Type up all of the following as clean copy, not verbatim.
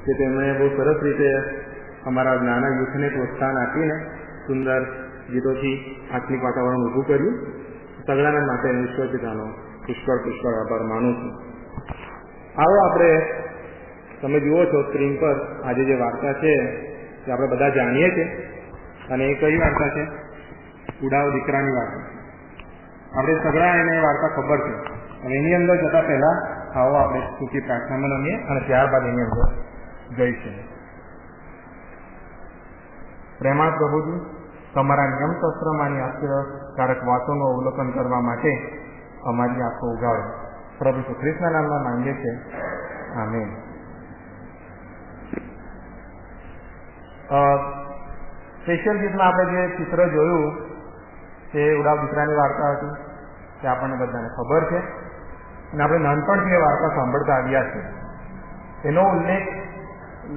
કે તેમણે બહુ સરસ રીતે અમારા નાના યુથને પ્રોત્સાહન આપીને સુંદર ગીતોથી આત્મિક વાતાવરણ ઊભું કર્યું. સગડાના માટે ઈશ્વર પિતાનો પુષ્કળ આભાર માનું છું. આવો આપણે, તમે જુઓ છો સ્ક્રીન પર આજે જે વાર્તા છે તે આપણે બધા જાણીએ છીએ. અને એ કઈ વાર્તા છે? ઉડાવ દીકરાની વાર્તા. આપણે સગડા એને વાર્તા ખબર છે. અને એની અંદર જતા પહેલા આવો આપણે ટૂંકી પ્રાર્થના રમીએ અને ત્યારબાદ એની અંદર જઈશું. પ્રેમાળ પ્રભુજી, તમારા નિયમ શાસ્ત્રમાંની આશ્ચર્યકારક વાતોનું અવલોકન કરવા માટે અમારી આંખો ઉગાડો. પ્રભુ ઈસુ ખ્રિસ્તના નામમાં માંગીએ છીએ. આમેન. સ્પેશિયલ ગીતમાં આપણે જે ચિત્ર જોયું તે ઉડાવ દીકરાની વાર્તા હતી. તે આપણને બધાને ખબર છે અને આપણે નાનપણથી એ વાર્તા સાંભળતા આવ્યા છે. એનો ઉલ્લેખ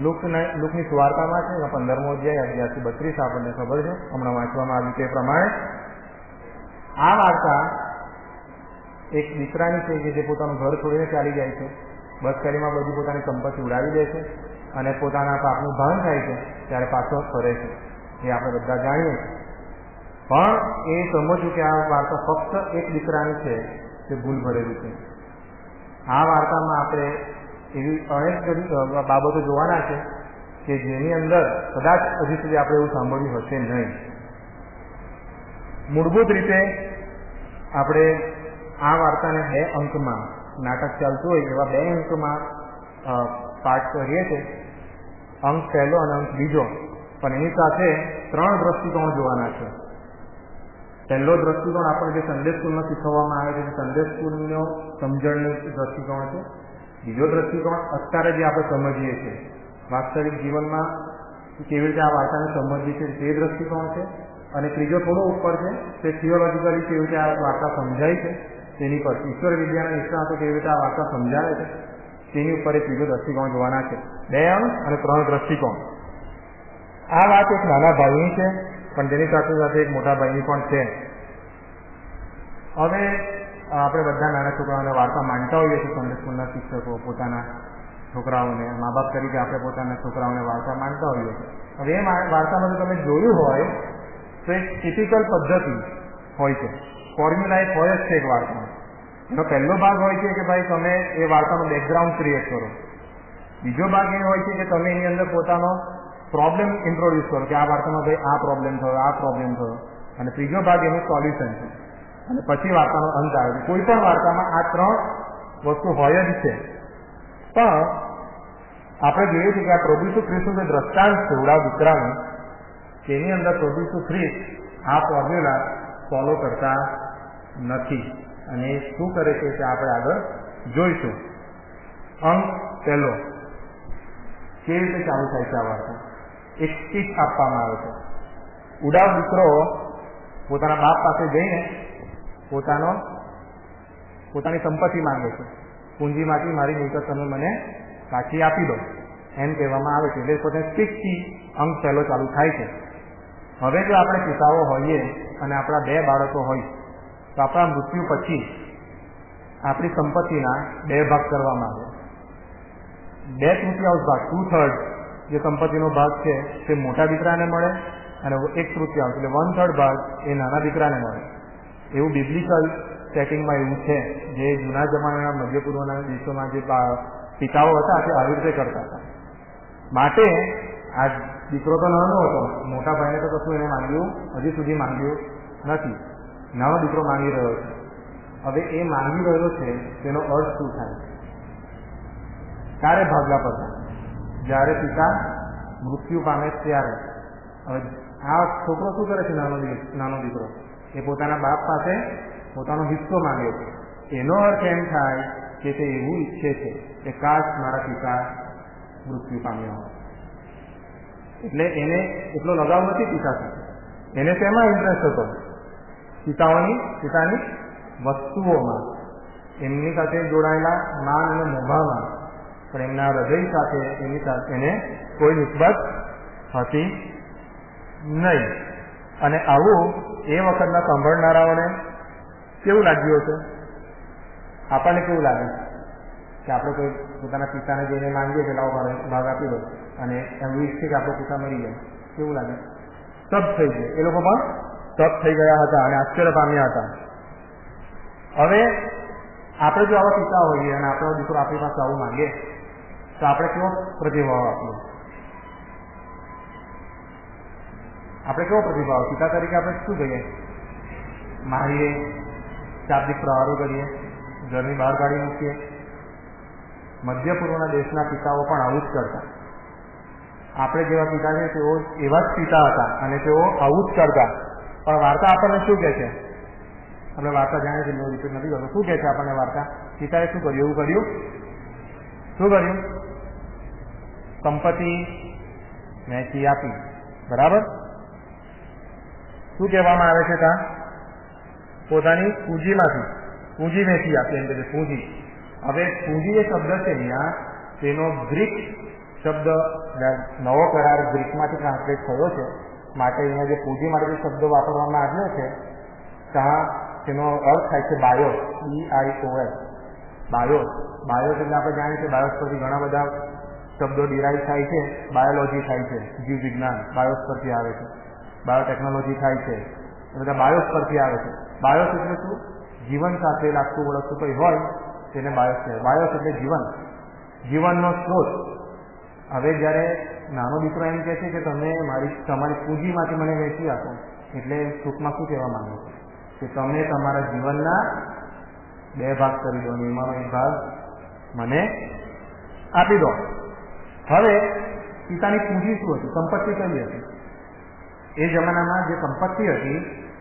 લુકની સુવાર્તામાં છે. 15મો અધ્યાય 11-32 આપણને ખબર છે, હમણાં વાંચવામાં આવ્યું તે પ્રમાણે. આ વાર્તા એક દીકરાની છે કે જે પોતાનું ઘર છોડીને ચાલી જાય છે. બસકરીમાં બધી પોતાની સંપત્તિ ઉડાવી દે છે અને પોતાના પાપનું ભાન થાય છે ત્યારે પાછો ફરે છે. એ આપણે બધા જાણીએ છીએ. પણ એ સમજવું કે આ વાર્તા ફક્ત એક દીકરાની છે તે ભૂલ ભરેલું છે. આ વાર્તામાં આપણે એવી અનેક બાબતો જોવાના છે કે જેની અંદર કદાચ હજી સુધી આપણે એવું સાંભળ્યું હશે નહીં. મૂળભૂત રીતે આપણે આ વાર્તાને 2 અંકમાં, નાટક ચાલતું હોય એવા 2 અંકમાં પાઠ કરીએ છીએ. અંક પહેલો અને અંક બીજો. પણ એની સાથે 3 દ્રષ્ટિકોણ જોવાના છે. પહેલો દ્રષ્ટિકોણ આપણે જે સંડે સ્કૂલમાં શીખવવામાં આવે છે, સંડે સ્કૂલનો સમજણનો દ્રષ્ટિકોણ છે. બીજો દ્રષ્ટિકોણ અત્યારે જે આપણે સમજીએ છીએ, વાસ્તવિક જીવનમાં કેવી રીતે આ વાર્તાને સમજીએ છીએ તે દ્રષ્ટિકોણ છે. અને ત્રીજો થોડો ઉપર છે, તે થિયોલોજીકલી કેવી રીતે આ વાર્તા સમજાય છે તેની પર, ઈશ્વર વિદ્યાના નિષ્ણાતો કેવી રીતે આ વાર્તા સમજાવે છે તેની ઉપર એક ત્રીજો દ્રષ્ટિકોણ જોવાના છે. 2 અંક અને 3 દ્રષ્ટિકોણ. આ વાત એક નાના ભાઈની છે, પણ તેની સાથે સાથે એક મોટા ભાઈની પણ છે. હવે આપણે બધા નાના છોકરાઓને વાર્તા માનતા હોઈએ છીએ. સંડે સ્કૂલના શિક્ષકો પોતાના છોકરાઓને, મા બાપ તરીકે આપણે પોતાના છોકરાઓને વાર્તા માનતા હોઈએ છીએ. હવે એ વાર્તામાં જો તમે જોયું હોય તો એક ટિપિકલ પદ્ધતિ હોય છે, ફોર્મ્યુલા એક હોય જ છે એક વાર્તામાં. એનો પહેલો ભાગ હોય છે કે ભાઈ તમે એ વાર્તાનું બેકગ્રાઉન્ડ ક્રિએટ કરો. બીજો ભાગ એ હોય છે કે તમે એની અંદર પોતાનો પ્રોબ્લેમ ઇન્ટ્રોડ્યુસ કરો કે આ વાર્તામાં ભાઈ આ પ્રોબ્લેમ થયો. અને ત્રીજો ભાગ એનું સોલ્યુશન છે. અને પછી વાર્તાનો અંત આવે છે. કોઈ પણ વાર્તામાં આ 3 વસ્તુ હોય જ છે. પણ આપણે જોઈએ છીએ કે આ પ્રભુ ઈસુ ખ્રિસ્તનું જે દ્રષ્ટાંત છે ઉડાવ દીકરાનું, તેની અંદર પ્રભુ ઈસુ ખ્રિસ્ત આ ફોર્મ્યુલા ફોલો કરતા નથી. અને શું કરે છે તે આપણે આગળ જોઈશું. અંક પહેલો, કેવી રીતે ચાલુ થાય છે આ વાર્તા? એક સ્પીચ આપવામાં આવે છે. ઉડાવ દીકરો પોતાના બાપ પાસે જઈને પોતાની સંપત્તિ માંગે છે. પૂંજીમાંથી મારી મિલકત તમે મને પાછી આપી દો, એમ કહેવામાં આવે છે. એટલે પોતે સ્પીચથી અંક પહેલો ચાલુ થાય છે. હવે જો આપણે પિતાઓ હોઈએ અને આપણા 2 બાળકો હોય તો આપણા મૃત્યુ પછી આપણી સંપત્તિના 2 ભાગ કરવામાં આવે. 2/3 ભાગ, 2/3 જે સંપત્તિનો ભાગ છે તે મોટા દીકરાને મળે અને 1/3 એટલે 1/3 ભાગ એ નાના દીકરાને મળે. એવું બિબ્લિકલ સેટિંગમાં એવું છે. જે જૂના જમાનાના મધ્ય પૂર્વના દેશોમાં જે પિતાઓ હતા તે આવી રીતે કરતા હતા. માટે આ દીકરો તો નાનો હતો, મોટા ભાઈને તો કશું એને માંગ્યું હજી સુધી માંગ્યું નથી. નાનો દીકરો માંગી રહ્યો છે. હવે એ માંગી રહ્યો છે તેનો અર્થ શું થાય? ક્યારે ભાગલા પડતા? જ્યારે પિતા મૃત્યુ પામે ત્યારે. હવે આ છોકરો શું કરે છે? નાનો દીકરો એ પોતાના બાપ પાસે પોતાનો હિસ્સો માંગે છે. એનો અર્થ એમ થાય કે તે એવું ઈચ્છે છે કે કાશ મારા પિતા મૃત્યુ પામ્યો હોય. એટલે એને એટલો લગાવ નથી પિતા સાથે. એને શેમાં ઇન્ટરેસ્ટ હતો? પિતાની વસ્તુઓમાં, એમની સાથે જોડાયેલા માન અને મોભામાં. પણ એમના હૃદય સાથે એને કોઈ નિસ્બત હતી નહીં. અને આવું એ વખતના સાંભળનારાઓને કેવું લાગ્યું હશે? આપણને કેવું લાગે કે આપણે કોઈ પોતાના પિતાને જઈને માંગીએ કે લાવો ભાગ આપી દો, અને એમ વીસ છે કે આપણો પિતા મરી જાય, કેવું લાગે? તપ થઈ જાય. એ લોકો પણ તપ થઈ ગયા હતા અને આશ્ચર્ય પામ્યા હતા. હવે આપણે જો આવા પિતા હોઈએ અને આપણો દીકરો આપણી પાસે આવું માંગે તો આપણે કેવો પ્રતિભાવ આપીએ? આપણે કેવો પ્રતિભાવ? પિતા તરીકે આપણે શું કહીએ? મારીએ, શાબ્દિક પ્રહારો કરીએ, ઘરની બહાર કાઢી મૂકીએ. મધ્ય પૂર્વના દેશના પિતાઓ પણ આવું જ કરતા. આપણે જેવા પિતા છે તેઓ એવા જ પિતા હતા અને તેઓ આવું જ કરતા. પણ વાર્તા આપણને શું કહે છે? આપણે વાર્તા જાણીએ છીએ, રિપીટ નથી કરતો. શું કહે છે આપણને વાર્તા? પિતાએ શું કર્યું? એવું કર્યું? શું કર્યું? સંપત્તિ વહેંચી આપી. બરાબર? શું કહેવામાં આવે છે ત્યાં? પોતાની પૂંજીમાંથી પૂંજી વહેંચી આપી. એમ કે પૂંજી. હવે પૂંજી જે શબ્દ છે અહીંયા, તેનો ગ્રીક શબ્દ, નવો કરાર ગ્રીકમાંથી ટ્રાન્સલેટ થયો છે, માટે અહીંયા જે પૂંજી માટે જે શબ્દ વાપરવામાં આવ્યો છે ત્યાં તેનો અર્થ થાય છે બાયોસ, BIOS. બાયોસ. બાયોસ એટલે આપણે જાણીએ છીએ બાયોસ પરથી ઘણા બધા શબ્દો ડિરાઈવ થાય છે. બાયોલોજી થાય છે, જીવ વિજ્ઞાન બાયોસ પરથી આવે છે. બાયોટેકનોલોજી થાય છે, એ બધા બાયોસ પરથી આવે છે. બાયોસ એટલે શું? જીવન સાથે લાગતું વળગતું કંઈ હોય તેને બાયોસ કહેવાય. બાયોસ એટલે જીવન, જીવનનો સ્ત્રોત. હવે જ્યારે નાનો દીકરો એમ કહે છે કે તમે તમારી પૂંજીમાંથી મને વહેંચી આપો, એટલે ટૂંકમાં શું કહેવા માંગો છો? કે તમે તમારા જીવનના 2 ભાગ કરી દો અને એમાંનો 1 ભાગ મને આપી દો. હવે પિતાની પૂંજી શું હતી? સંપત્તિ કઈ હતી? એ જમાનામાં જે સંપત્તિ હતી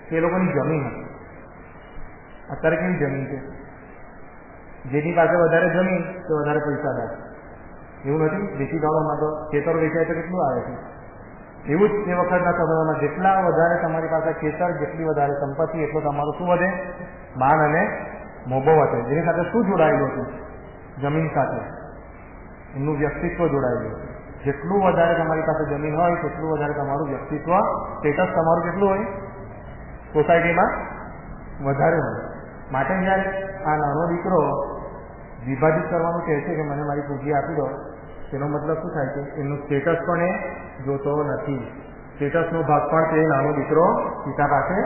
તે લોકોની જમીન હતી. અત્યારે કેવી જમીન છે? જેની પાસે વધારે જમીન તે વધારે પૈસાદાર. એવું નથી? દેશી ગામોમાં તો ખેતરો વેચાય તો કેટલું આવે છે. એવું જ તે વખતના સમયમાં જેટલા વધારે તમારી પાસે ખેતર, જેટલી વધારે સંપત્તિ, એટલો તમારું શું વધે? માન અને મોભો વધે. જેની સાથે શું જોડાયેલું હતું? જમીન સાથે એમનું વ્યક્તિત્વ જોડાયેલું હતું. જેટલું વધારે તમારી પાસે જમીન હોય તેટલું વધારે તમારું વ્યક્તિત્વ, સ્ટેટસ તમારું કેટલું હોય? સોસાયટીમાં વધારે હોય. માટે જ્યારે આ નાનો દીકરો વિભાજિત કરવાનું કહે છે કે મને મારી પૂંજી આપી દો, તેનો મતલબ શું થાય છે? એનું સ્ટેટસ પણ એ જોતો નથી. સ્ટેટસનો ભાગ પણ તે નાનો દીકરો પિતા પાસે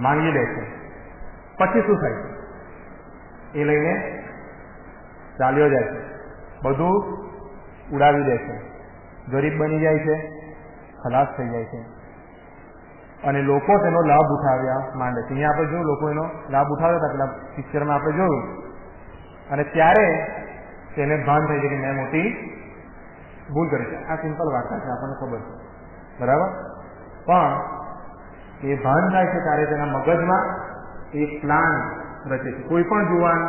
માંગી લે છે. પછી શું થાય? એ લઈને ચાલ્યો જાય છે, બધું ઉડાવી દે છે, ગરીબ બની જાય છે, ખલાસ થઈ જાય છે અને લોકો તેનો લાભ ઉઠાવ્યા માંડે છે. અહીંયા આપણે જોયું, લોકો એનો લાભ ઉઠાવ્યા હતા પેલા પિક્ચરમાં આપણે જોયું, અને ત્યારે તેને ભાન થઈ છે કે મેં મોટી ભૂલ કરી છે. આ સિમ્પલ વાર્તા છે, આપણને ખબર છે, બરાબર? પણ એ ભાન થાય છે ત્યારે તેના મગજમાં એક પ્લાન રચે છે. કોઈ પણ જુવાન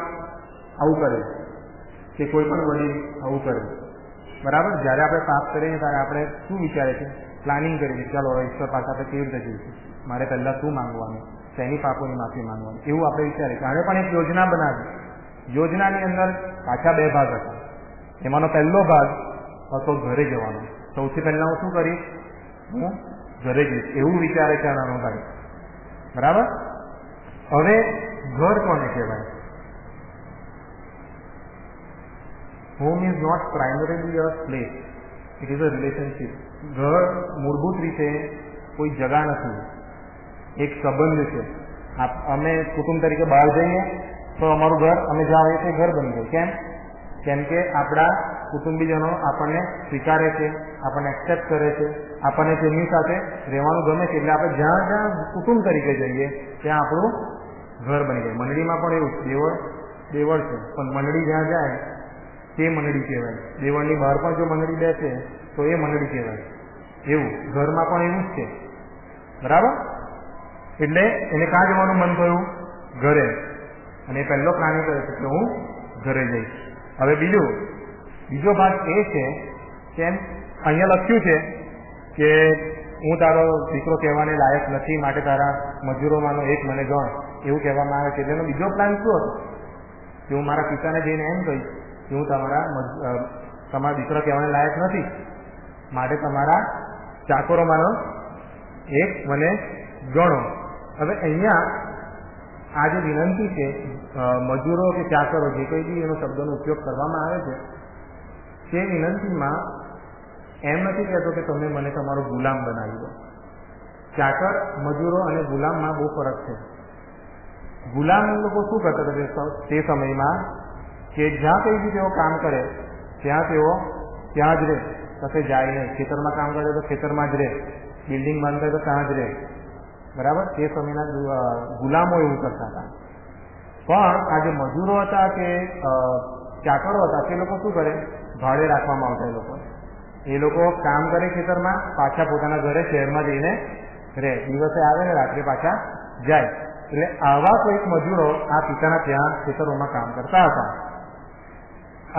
આવું કરે કે કોઈ પણ વડીલ આવું કરે, બરાબર? જ્યારે આપણે પાપ કરીએ ત્યારે આપણે શું વિચારે છે? પ્લાનિંગ કરીએ કે ચાલો ઈશ્વર પાસે આપણે કેવી રીતે જઈશું, મારે પહેલાં શું માંગવાનું, શેની પાપોની માફી માંગવાની, એવું આપણે વિચારીએ. ત્યારે પણ એક યોજના બનાવી. યોજનાની અંદર પાછા 2 ભાગ હતા. એમાંનો પહેલો ભાગ હતો ઘરે જવાનો. સૌથી પહેલા હું શું કરીશ? હું ઘરે જઈશ, એવું વિચારે છે નાનો ભાઈ, બરાબર? હવે ઘર કોને કહેવાય? Home is not primarily a place, it is a relationship. ઘર મૂળભૂત રીતે કોઈ જગા નથી, એક સંબંધ છે. અમે કુટુંબ તરીકે બહાર જઈએ તો અમારું ઘર, અમે જ્યાં આવીએ છીએ ઘર બની જાય. કેમ કે આપણા કુટુંબીજનો આપણને સ્વીકારે છે, આપણને એક્સેપ્ટ કરે છે, આપણને તેમની સાથે રહેવાનું ગમે છે. એટલે આપણે જ્યાં જ્યાં કુટુંબ તરીકે જઈએ ત્યાં આપણું ઘર બની જાય. મંડળીમાં પણ એવું દેવળ છે, પણ મંડળી જ્યાં જાય તે મંડળી કહેવાય. દેવળની બહાર પણ જો મંડળી બેસે તો એ મંડળી કહેવાય. એવું ઘરમાં પણ એવું જ છે, બરાબર? એટલે એને કાં જવાનું મન થયું? ઘરે. અને પહેલો પ્લાનિંગ કરે છે કે હું ઘરે જઈશ. હવે બીજો ભાગ એ છે કે અહીંયા લખ્યું છે કે હું તારો દીકરો કહેવાને લાયક નથી, માટે તારા મજૂરોમાંનો એક મને ગણ, એવું કહેવામાં આવે છે. તેનો બીજો પ્લાન શું હતો? કે હું મારા પિતાને જઈને એમ કહીશ કે હું તમારા દીકરો કહેવાને લાયક નથી, માટે તમારા ચાકરોમાંનો એક મને ગણો. હવે અહીંયા આ જે વિનંતી છે, મજૂરો કે ચાકરો જે કંઈ બી એનો શબ્દનો ઉપયોગ કરવામાં આવે છે, તે વિનંતીમાં એમ નથી કહેતો કે તમે મને તમારો ગુલામ બનાવી દો. ચાકર, મજૂરો અને ગુલામમાં બહુ ફરક છે. ગુલામ લોકો શું કરતા હતા તે સમયમાં કે જ્યાં કઈ બી તેઓ કામ કરે ત્યાં તેઓ ત્યાં જ રહે, કશે જાય નહીં. ખેતરમાં કામ કરે તો ખેતરમાં જ રહે, બિલ્ડિંગ બંધ કરે તો ત્યાં જ રહે. બરાબર, તે સમયના ગુલામો એવું કરતા હતા. પણ આ જે મજૂરો હતા કે ચાકરો હતા તે લોકો શું કરે, ભાડે રાખવામાં આવતા. એ લોકો કામ કરે ખેતરમાં, પાછા પોતાના ઘરે શહેરમાં જઈને રહે, દિવસે આવે ને રાત્રે પાછા જાય. એટલે આવા કોઈક મજૂરો આ પિતાના ત્યાં ખેતરોમાં કામ કરતા હતા.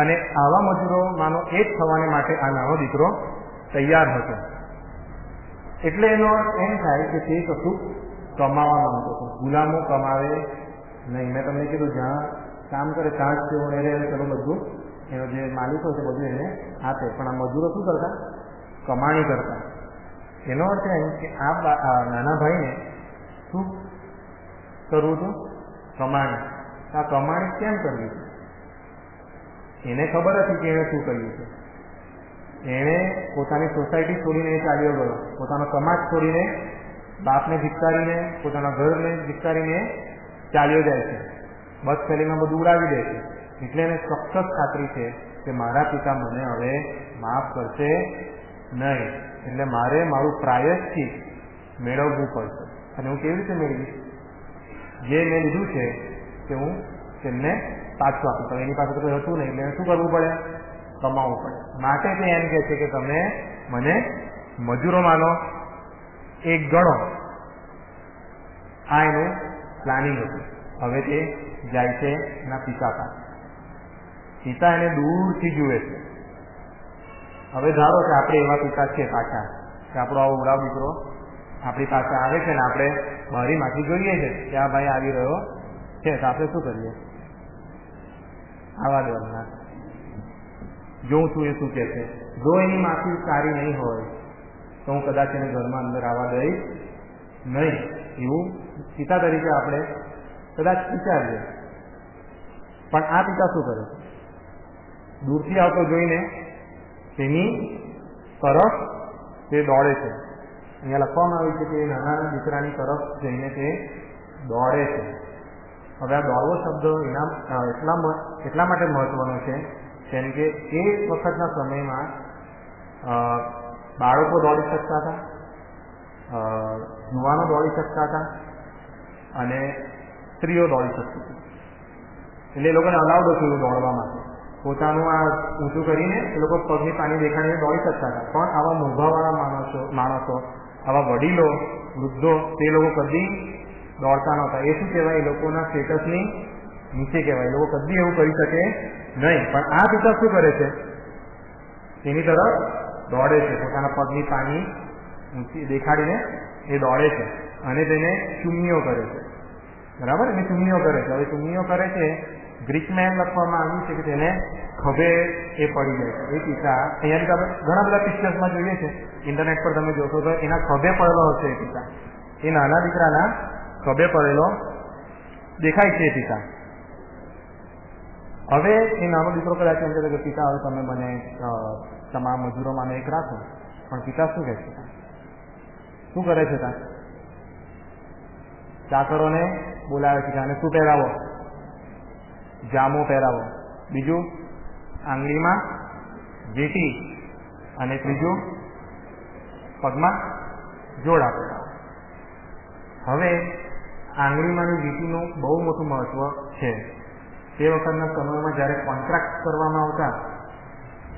અને આવા મજૂરોમાંનો એક થવાને માટે આ નાનો દીકરો તૈયાર હતો. એટલે એનો એમ થાય કે તે કશું કમાવા માંગતો હતો. ગુલામો કમાવે નહીં. મેં તમને કીધું જ્યાં કામ કરે ત્યાં જ તેઓ રહે, ચલો બધું એનો જે માલિકો છે બધું એને આપે. પણ આ મજૂરો શું કરતા, કમાણી કરતા. એનો અર્થ એમ કે આ નાના ભાઈને શું કરવું હતું, કમાણી. આ કમાણી કેમ કરવી છે? એને ખબર હતી કે એને શું કર્યું છે. એણે પોતાની સોસાયટી છોડીને ચાલ્યો ગયો, પોતાનો સમાજ છોડીને, બાપને ધિક્કારીને, પોતાના ઘરને ધિક્કારીને ચાલ્યો જાય છે. બસ ફેલીમાં બધું ઉડાવી દે છે. એટલે એને ચોક્કસ ખાતરી છે કે મારા પિતા મને હવે માફ કરશે નહીં. એટલે મારે મારું પ્રાયશ્ચિત મેળવવું પડશે. અને હું કેવી રીતે મેળવીશ? જે મેં લીધું છે કે હું તેમને પાછું આપું. તો એની પાસે તો કોઈ હતું નહીં, એટલે શું કરવું પડે, કમાવવું પડે. માટે તે એમ કહે છે કે તમે મને મજૂરોમાંનો એક ગણો. આ એનું પ્લાનિંગ હતું. હવે તે જાય છે એના પિતા પાસે. પિતા એને દૂરથી જુએ છે. હવે ધારો કે આપણે એવા પિતા છે પાછા કે આપણો આવો ઉડાવ દીકરો આપણી પાસે આવે છે ને આપણે બારીમાંથી જોઈએ છે કે આ ભાઈ આવી રહ્યો છે, તો આપણે શું કરીએ? આવા દેવાના, જોઉં છું એ શું કે છે. જો એની માફી સારી નહીં હોય તો હું કદાચ એને ઘરમાં અંદર આવવા દઈશ નહીં. એવું પિતા તરીકે આપણે કદાચ વિચારીએ. પણ આ પિતા શું કરે છે? દૂરથી આવતો જોઈને તેની તરફ તે દોડે છે. અહીંયા લખવામાં આવ્યું છે કે નાના દીકરાની તરફ જઈને તે દોડે છે. હવે આ દોડવો શબ્દ એટલા માટે મહત્વનો છે કેમ કે એ વખતના સમયમાં બાળકો દોડી શકતા હતા, યુવાનો દોડી શકતા હતા અને સ્ત્રીઓ દોડી શકતી હતી. એટલે એ લોકોને અલાઉડ હતું દોડવા માટે. પોતાનું આ ઊંચું કરીને એ લોકો પગની પાણી દેખાડીને દોડી શકતા હતા. પણ આવા મોભાવાળા માણસો, આવા વડીલો, વૃદ્ધો, તે લોકો કદી દોડતા નહોતા. એ શું કહેવાય, એ લોકોના સ્ટેટસની નીચે કહેવાય. એ લોકો કદી એવું કરી શકે નહીં. પણ આ પિતા શું કરે છે? તેની તરફ દોડે છે. પોતાના પગની પાણી ઊંચી દેખાડીને એ દોડે છે અને તેને ચુમ્મીઓ કરે છે. બરાબર, એને ચુમ્મીઓ કરે છે. હવે ચુમ્મીઓ કરે છે, ગ્રીકમાં એમ લખવામાં આવ્યું છે કે તેને ખભે એ પડી જાય છે. એ પિતા અહીંયા આપણે ઘણા બધા પિક્ચર્સમાં જોઈએ છે, ઇન્ટરનેટ પર તમે જોશો તો એના ખભે પડેલો હશે એ પિતા. એ નાના દીકરાના ખભે પડેલો દેખાય છે એ પિતા. હવે એ નાનો દીકરો કદાચ એમ કહે કે પિતા હવે તમે મને તમારા મજૂરોમાં એક રાખો. પણ પિતા શું કહે છે? શું કરે છે? ચાકરોને બોલાવે છે કે આને શું પહેરાવો? જામો પહેરાવો. બીજું આંગળીમાં વીંટી અને ત્રીજું પગમાં જોડા પહેરાવો. હવે આંગળીમાંની વીંટીનું બહુ મોટું મહત્વ છે. તે વખતના સમયમાં જ્યારે કોન્ટ્રાક્ટ કરવામાં આવતા,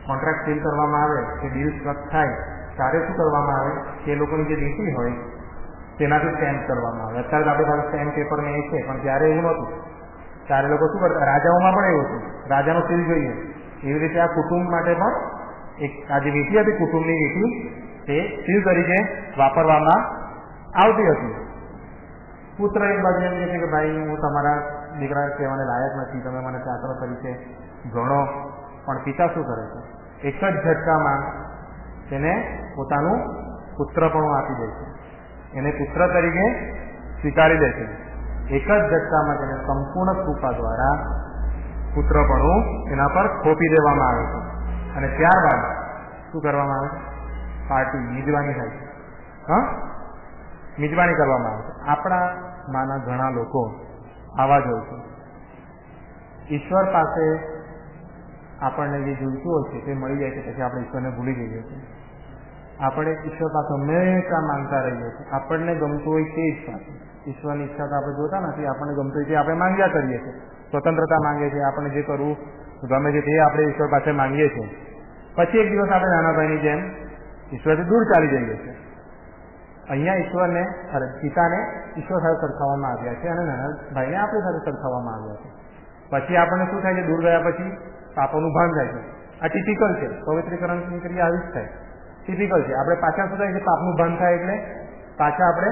કોન્ટ્રાક્ટ સીલ કરવામાં આવે કે ડીલ સ્ટ્રક થાય ત્યારે શું કરવામાં આવે કે એ લોકોની જે વીંટી હોય તેનાથી સ્ટેમ્પ કરવામાં આવે. અત્યારે આપણી પાસે સ્ટેમ્પ પેપર ને એ છે, પણ ત્યારે એવું નહોતું. ત્યારે લોકો શું કરતા, રાજાઓમાં પણ એવું હતું, રાજાનો સીલ જોઈએ. એવી રીતે આ કુટુંબ માટે પણ એક આ જે વીંટી હતી, કુટુંબની વીંટી, તે સીલ તરીકે વાપરવામાં આવતી હતી. પુત્ર એક બાજુ એમ કહે છે કે ભાઈ હું તમારા દીકરા કહેવાને લાયક નથી, તમે મને ચાકરો તરીકે ગણો. પણ પિતા શું કરે છે? એક જ ઝટકામાં તેને પોતાનું પુત્રપણું આપી દે છે. એને પુત્ર તરીકે સ્વીકારી દે છે. એક જ ઝટકામાં તેને સંપૂર્ણ કૃપા દ્વારા પુત્રપણું એના પર થોપી દેવામાં આવે છે. અને ત્યારબાદ શું કરવામાં આવે છે? પાર્ટી, મિજબાની થાય છે. હા, મિજબાની કરવામાં આવે છે. આપણા માના ઘણા લોકો આવા જ હોય છે. ઈશ્વર પાસે આપણને જે જોઈતું હોય છે તે મળી જાય છે, પછી આપણે ઈશ્વરને ભૂલી જઈએ છીએ. આપણે ઈશ્વર પાસે હંમેશા માંગતા રહીએ છીએ. આપણને ગમતું હોય તે જ પાસે. ઈશ્વરની ઈચ્છા તો આપણે જોતા નથી. આપણને ગમતું હોય તે આપણે માંગ્યા કરીએ છીએ. સ્વતંત્રતા માંગે છે, આપણને જે કરવું ગમે છે તે આપણે ઈશ્વર પાસે માંગીએ છીએ. પછી એક દિવસ આપણે નાના ભાઈની જેમ ઈશ્વરથી દૂર ચાલી જઈએ છીએ. અહીંયા ઈશ્વરને પિતાને ઈશ્વર સાથે સરખાવવામાં આવ્યા છે અને નાના ભાઈને આપણી સાથે સરખાવવામાં આવ્યા છે. પછી આપણને શું થાય છે? દૂર ગયા પછી પાપોનું ભાન થાય છે. આ ટિપિકલ છે. પવિત્રીકરણની ક્રિયા આવી જ થાય. ટિપિકલ છે. આપણે પાછા શું થાય છે? પાપનું ભાન થાય એટલે પાછા આપણે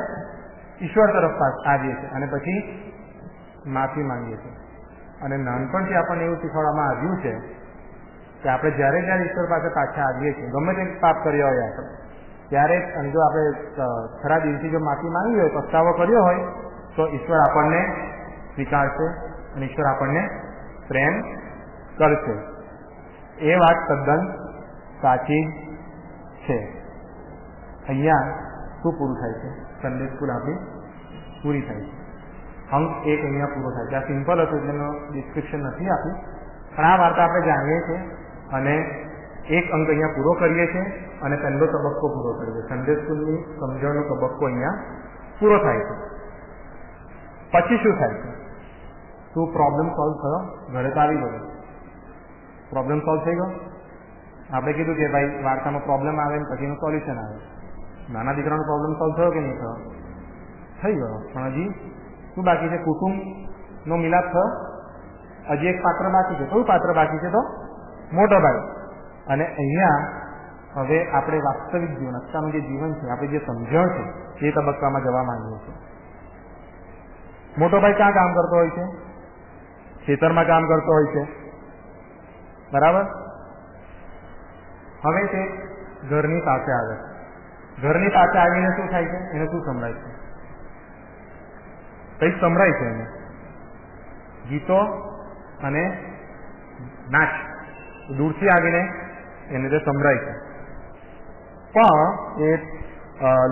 ઈશ્વર તરફ આવીએ છીએ અને પછી માફી માંગીએ છીએ. અને નાનપણથી આપણને એવું શીખવાડવામાં આવ્યું છે કે આપણે જ્યારે જ્યારે ઈશ્વર પાસે પાછા આવીએ છીએ, ગમે તે પાપ કર્યો હોય આપણે, ત્યારે અને જો આપણે ખરા દિલથી જો માફી માંગી હોય, પસ્તાવો કર્યો હોય, તો ઈશ્વર આપણને સ્વીકારશે અને ઈશ્વર આપણને પ્રેમ કરશે. એ વાત તદ્દન સાચી છે. અહીંયા શું પૂરું થાય છે? સન્ડે સ્કૂલ આપણી પૂરી થાય છે. અંક 1 અહીંયા પૂરો થાય છે. આ સિમ્પલ હતું એટલે એનું ડિસ્ક્રિપ્શન નથી આપ્યું, પણ આ વાર્તા આપણે જાણીએ છીએ અને એક અંક અહીંયા પૂરો કરીએ છીએ અને પહેલો તબક્કો પૂરો કરીએ છીએ. સન્ડે સ્કૂલની સમજણનો તબક્કો અહીંયા પૂરો થાય છે. પછી શું થાય છે? શું પ્રોબ્લેમ સોલ્વ થયો? ઘરે તો આવી ગયો, પ્રોબ્લેમ સોલ્વ થઈ ગયો. આપણે કીધું કે ભાઈ વાર્તામાં પ્રોબ્લેમ આવે ને પછી એનું સોલ્યુશન આવે. નાના દીકરાનો પ્રોબ્લેમ સોલ્વ થયો કે નહીં થયો? થઈ ગયો. પણ હજી શું બાકી છે? કુટુંબનો મિલાપ થયો. હજી એક પાત્ર બાકી છે. કયું પાત્ર બાકી છે? તો મોટો ભાઈ. અને અહીંયા હવે આપણે વાસ્તવિક જીવન, અત્યારનું જે જીવન છે, આપણે જે સમજણ છે એ તબક્કામાં જવા માંગીએ છીએ. મોટો ભાઈ ક્યાં કામ કરતો હોય છે? ખેતરમાં કામ કરતો હોય છે, બરાબર. હવે તે ઘરની પાસે આવે છે. ઘરની પાસે આવીને શું થાય છે? એને શું સંભળાય છે? કંઈક સંભળાય છે એને, ગીતો અને નાચ દૂરથી આવીને એને તે સંભળાય છે. પણ એ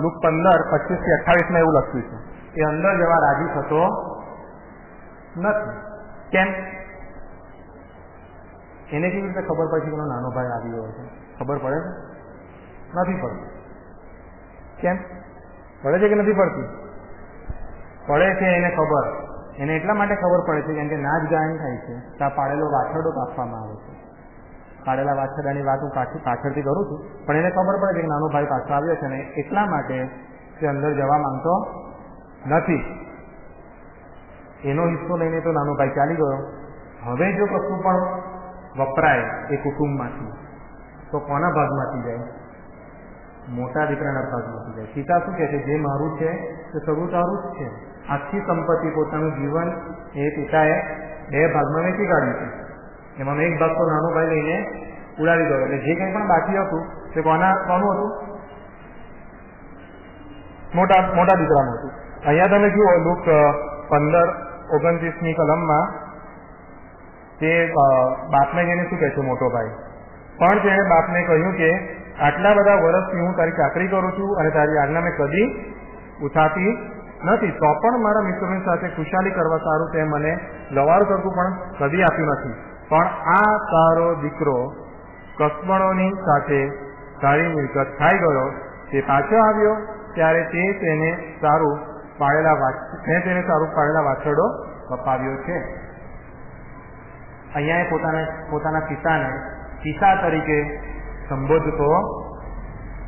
લુક 15:25-28 એવું લખ્યું છે, એ અંદર જવા રાજી થતો નથી. કેમ? એને કેવી રીતે ખબર પડશે કે નાનો ભાઈ આવી ગયો છે? ખબર પડે છે? નથી પડતી. કેમ? પડે છે કે નથી પડતી? પડે છે. એને ખબર, એને એટલા માટે ખબર પડે છે કેમ કે નાચ ગાયન થાય છે, ત્યાં પાડેલો વાછરડો કાપવામાં આવે છે. પાડેલા વાછરડાની વાત હું પાછળથી કરું છું, પણ એને ખબર પડે છે કે નાનો ભાઈ પાછો આવ્યો છે ને એટલા માટે તે અંદર જવા માંગતો નથી. એનો હિસ્સો લઈને તો નાનો ભાઈ ચાલી ગયો. હવે જો કશું પણ વપરાય એ કુટુંબમાંથી તો કોના ભાગમાંથી જાય? મોટા દીકરાના ભાગમાંથી જાય. પિતા શું કહે છે? જે મારું છે તે સગું તારું જ છે. આખી સંપત્તિ, પોતાનું જીવન એ પિતાએ 2 ભાગમાં વેચી કાઢ્યું છે. એમાંનો એક ભાગ તો નાનો ભાઈ લઈને ઉડાવી ગયો. એટલે જે કંઈ પણ બાકી હતું તે કોનું હતું? મોટા દીકરાનું હતું. અહીંયા તમે જુઓ લુક 15:29 કલમમાં તે બાપને જઈને શું કહે છે? મોટો ભાઈ પણ તેણે બાપને કહ્યું કે આટલા બધા વર્ષથી હું તારી ચાકરી કરું છું અને તારી આજ્ઞા મેં કદી ઉઠાતી નથી, તો પણ મારા મિત્રોની સાથે ખુશાલી કરવા સારું તે મને લવારું કરતું પણ કદી આપ્યું નથી. પણ આ તારો દીકરો કસબણોની સાથે તારી મિલકત ખાઈ ગયો. તે પાછો આવ્યો ત્યારે તે તેને સારું પાડેલા વાછરડો કપાવ્યો છે. અહીંયા પોતાના પિતાને પિતા તરીકે સંબોધતો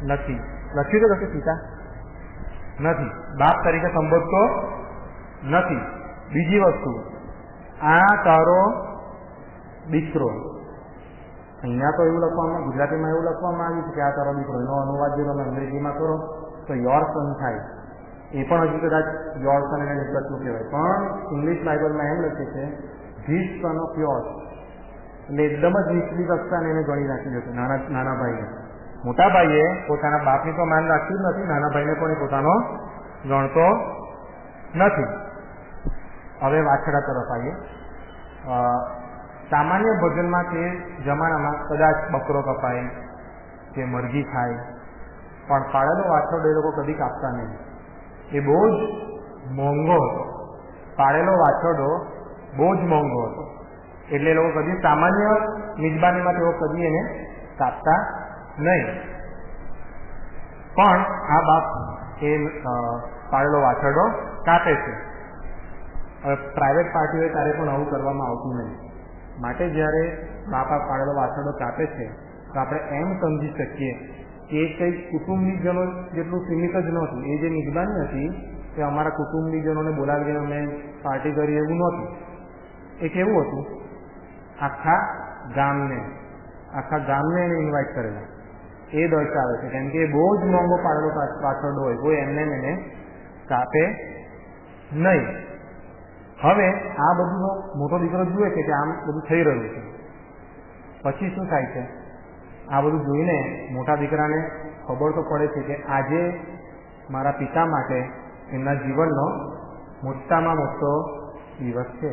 નથી. લખ્યું તો કશે પિતા નથી, બાપ તરીકે સંબોધતો નથી. બીજી વસ્તુ, આ તારો દીકરો, અહીંયા તો એવું લખવામાં, ગુજરાતીમાં એવું લખવામાં આવ્યું છે કે આ તારો દીકરો. એનો અનુવાદ જો તમે અંગ્રેજીમાં કરો તો યોર સન થાય. એ પણ હજી કદાચ યોર સન એને નિસ્બતનું કહેવાય, પણ ઇંગ્લિશ બાઇબલમાં એમ લખે છે ધીસ સન ઓફ યોર્સ. એટલે એકદમ જ નીચલી કક્ષાને એને ગણી નાખી હતું નાના ભાઈને. મોટા ભાઈએ પોતાના બાપની તો માન રાખ્યું જ નથી, નાના ભાઈને પણ એ પોતાનો ગણતો નથી. હવે વાછરડા તરફ આવીએ. સામાન્ય ભોજનમાં તે જમાનામાં કદાચ બકરો કપાય કે મરઘી ખાય, પણ પાળેલો વાછરડો એ લોકો કદી કાપતા નહીં. એ બહુ જ મોંઘો હતો. પાળેલો વાછરડો બહુ જ મોંઘો હતો, એટલે એ લોકો કદી સામાન્ય મિજબાનીમાં તેઓ કદી એને કાપતા નહીં. પણ આ બાપ એ પાળેલો વાછરડો કાપે છે. હવે પ્રાઇવેટ પાર્ટીઓએ ત્યારે પણ આવું કરવામાં આવતું નહીં. માટે જ્યારે બાપા પાળેલો વાછરડો કાપે છે તો આપણે એમ સમજી શકીએ કે એ કંઈક કુટુંબીજનો જેટલું સીમિત જ નહોતું. એ જે મિજબાની હતી તે અમારા કુટુંબીજનોને બોલાવીને અમે પાર્ટી કરી એવું નહોતું. એ કેવું હતું, આખા ગામને એને ઇન્વાઇટ કરેલા. એ દર્શાવે છે, કેમ કે એ બહુ જ મોંઘો પાળેલો વાછરડો હોય, કોઈ એમને એને કાપે નહીં. હવે આ બધું મોટો દીકરો જુએ છે કે આમ બધું થઈ રહ્યું છે. પછી શું થાય છે, આ બધું જોઈને મોટા દીકરાને ખબર તો પડે છે કે આજે મારા પિતા માટે એમના જીવનનો મોટામાં મોટો દિવસ છે.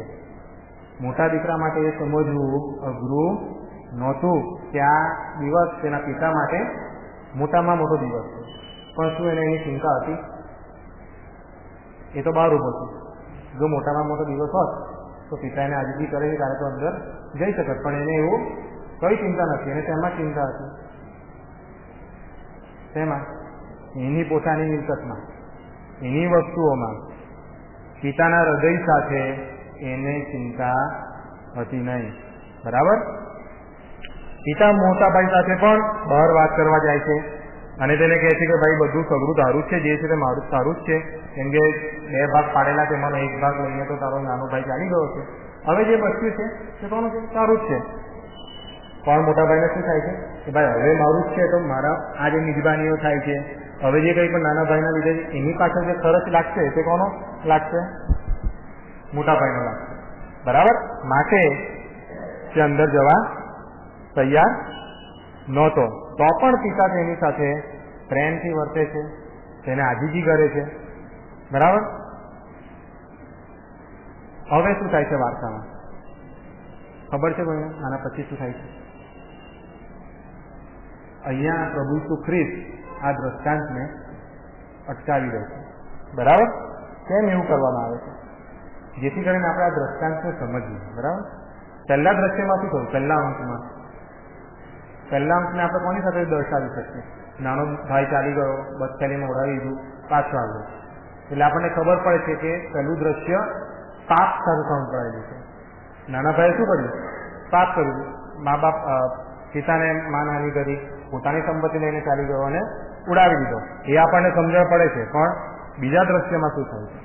મોટા દીકરા માટે એ સમજવું અઘરું નહોતું કે આ દિવસ તેના પિતા માટે મોટામાં મોટો દિવસ છે. પણ શું એને એની ચિંતા હતી? એ તો બહાર ઉભો છે. જો મોટામાં મોટો દિવસ હોત તો પિતા એને આજે બી કરે ત્યારે તો અંદર જઈ શકત, પણ એને એવું કઈ ચિંતા નથી. એને તેમાં ચિંતા હતી. તેમાં એની પોતાની મિલકતમાં, એની વસ્તુઓમાં. પિતાના હૃદય સાથે એને ચિંતા હતી નહીં. બરાબર? પિતા મોટા ભાઈ સાથે પણ બહાર વાત કરવા જાય છે અને તેને કહે છે કે ભાઈ બધું સગડું તારું જ છે, જે છે તે મારું તારું જ છે, કેમ કે 2 ભાગ પાડેલા તેમાંનો 1 ભાગ લઈને તો તારો નાનો ભાઈ ચાલી ગયો છે. હવે જે બચ્યું છે તે કોનું છે? તારું જ છે. પણ મોટા ભાઈને શું થાય છે કે ભાઈ હવે મારું જ છે, તો મારા આ જે મિજબાનીઓ થાય છે, હવે જે કંઈ પણ નાના ભાઈના લીધે એની પાછળ જે ખર્ચ લાગશે તે કોનો લાગશે? મોટા ભાઈનો લાગશે. બરાબર? માટે તે અંદર જવા તૈયાર નહોતો. તો પણ પિતા તેની સાથે પ્રેમથી વર્તે છે, તેને આજીજી કરે છે. બરાબર? હવે શું થાય છે વાર્તામાં? ખબર છે કોઈને આના પછી શું થાય છે? અહીંયા પ્રભુ ઈસુ ખ્રિસ્ત આ દ્રષ્ટાંતને અટકાવી દે છે. બરાબર? કેમ એવું કરવામાં આવે છે? જેથી કરીને આપણે આ દ્રષ્ટાંતને સમજીએ. બરાબર? પહેલા દ્રશ્યમાં શું થયું? પહેલા અંકને આપણે કોની સાથે દર્શાવી શકીએ? નાનો ભાઈ ચાલી ગયો, બચ્ચાને ઉડાવી દીધું, પાછો આવ્યો. એટલે આપણને ખબર પડે છે કે પહેલું દ્રશ્ય પાપ સાથે સંકળાયેલું છે. નાના ભાઈએ શું કર્યું? પાપ કર્યું. મા બાપ પિતાને માનહાનિ કરી, પોતાની સંપત્તિ લઈને ચાલી ગયો અને ઉડાવી દીધો. એ આપણને સમજણ પડે છે. પણ બીજા દ્રશ્યમાં શું થયું છે?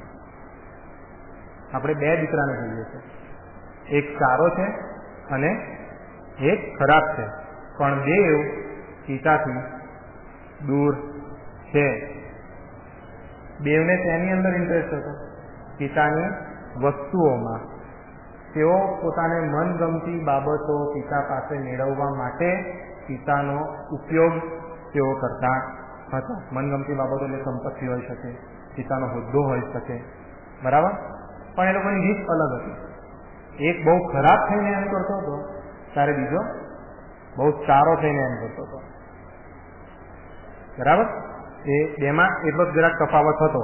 આપણે 2 દીકરાને જોઈએ છે. એક સારો છે અને એક ખરાબ છે, પણ બેવ પિતાથી દૂર છે. બેવને તેની અંદર ઇન્ટરેસ્ટ હતો, પિતાની વસ્તુઓમાં. તેઓ પોતાને મનગમતી બાબતો પિતા પાસે મેળવવા માટે પિતાનો ઉપયોગ તેઓ કરતા હતા. મનગમતી બાબતો એટલે સંપત્તિ હોઈ શકે, પિતાનો હોદ્દો હોઈ શકે. બરાબર? પણ એ લોકોની રીત અલગ હતી. એક બહુ ખરાબ થઈને એમ કરતો હતો, ત્યારે બીજો બહુ સારો થઈને એમ કરતો હતો. બરાબર? એ બેમાં એટલો જરાક તફાવત હતો.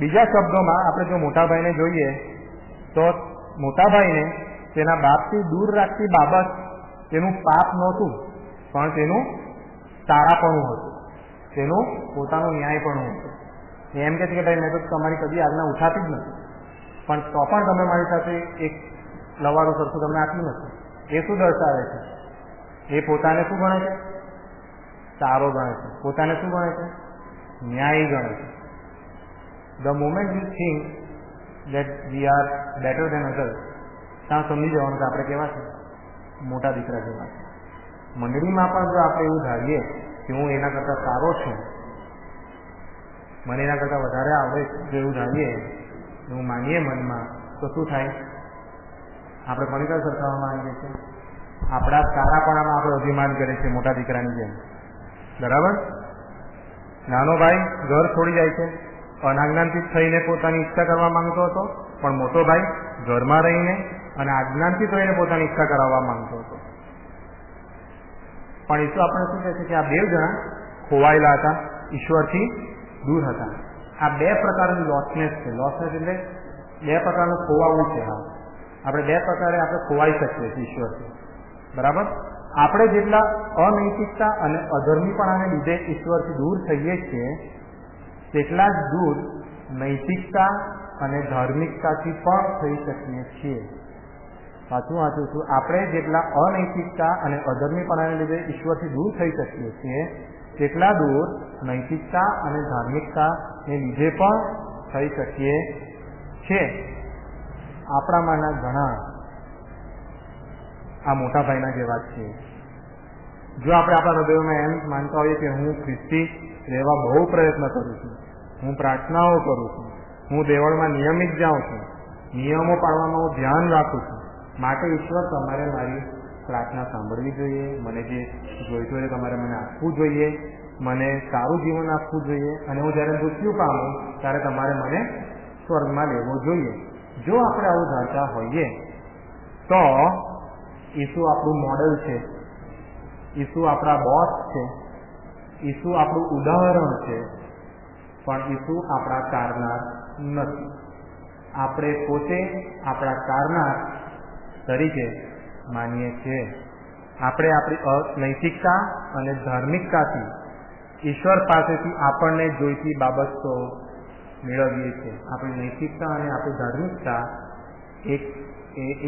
બીજા શબ્દોમાં આપણે જો મોટા ભાઈને જોઈએ તો મોટા ભાઈને તેના બાપથી દૂર રાખતી બાબત તેનું પાપ નહોતું, પણ તેનું સારાપણું હતું, તેનું પોતાનું ન્યાયપણું હતું. એમ કહે છે કે ભાઈ મેં તો તમારી કદી આજ્ઞા ઉઠાતી જ નથી, પણ તો પણ તમે મારી સાથે એક લવારું સરખું તમને આપ્યું નથી. એ શું દર્શાવે છે? એ પોતાને શું ગણે છે? સારો ગણે છે. પોતાને શું ગણે છે? ન્યાયી ગણે છે. The moment we think that we are better than others, ત્યાં સમજી જવાનું કે આપણે કેવા છે? મોટા દીકરા જેવા છે. મંડળીમાં પણ જો આપણે એવું ધારીએ કે હું એના કરતાં સારો છું, મને એના કરતાં વધારે આવડે છે, એવું ધારીએ, એવું માનીએ મનમાં, તો શું થાય? આપણે કોની સાથે સરખાવવામાં આવીએ છીએ? આપણા સારાપણામાં આપણે અભિમાન કરીએ છીએ મોટા દીકરાની જેમ. બરાબર? નાનો ભાઈ ઘર છોડી જાય છે, અનાજ્ઞાનથી થઈને પોતાની ઈચ્છા કરવા માંગતો હતો, પણ મોટો ભાઈ ઘરમાં રહીને અને આજ્ઞાનથી થઈને પોતાની ઈચ્છા કરાવવા માંગતો હતો. પણ ઈસુ આપણે શું કહે છે કે આ બે જણા ખોવાયેલા હતા, ઈશ્વરથી દૂર હતા. આ બે પ્રકારની લોસનેસ છે. લોસનેસ એટલે બે પ્રકારનું ખોવાવું છે. હા, આપણે બે પ્રકારે આપણે ખોવાઈ શકીએ છીએ ઈશ્વરથી. બરાબર? આપણે જેટલા અનૈતિકતા અને અધર્મીપણાને લીધે ઈશ્વરથી દૂર થઈએ છીએ, તેટલા જ દૂર નૈતિકતા અને ધાર્મિકતાથી પણ થઈ શકીએ છીએ. પાછું વાંચું છું, આપણે જેટલા અનૈતિકતા અને અધર્મીપણાને લીધે ઈશ્વરથી દૂર થઈ શકીએ છીએ, તેટલા દૂર નૈતિકતા અને ધાર્મિકતાને લીધે પણ થઈ શકીએ છીએ. આપણામાંના ઘણા આ મોટા ભાઈના જેવા છીએ. જો આપણે આપણા હૃદયોમાં એમ માનતા હોઈએ કે હું ખ્રિસ્તી રહેવા બહુ પ્રયત્ન કરું છું, હું પ્રાર્થનાઓ કરું છું, હું દેવળમાં નિયમિત જાઉં છું, નિયમો પાળવામાં હું ધ્યાન રાખું છું, માટે ઈશ્વર તમારે મારી પ્રાર્થના સાંભળવી જોઈએ, મને જે જોઈતું હોય તમારે મને આપવું જોઈએ, મને સારું જીવન આપવું જોઈએ, અને હું જ્યારે મૃત્યુ પામું ત્યારે તમારે મને સ્વર્ગમાં લેવો જોઈએ. જો આપણે આવું ધારતા હોઈએ તો ઈસુ આપણું મોડેલ છે, ઈસુ આપણા બોસ છે, ઈસુ આપણું ઉદાહરણ છે, પણ ઈસુ આપણા કારનાર નથી. આપણે પોતે આપણા કારનાર તરીકે માનીએ છીએ. આપણે આપણી નૈતિકતા અને ધાર્મિકતાથી ઈશ્વર પાસેથી આપણને જોઈતી બાબતો મેળવીએ છીએ. આપણી નૈતિકતા અને આપણી ધાર્મિકતા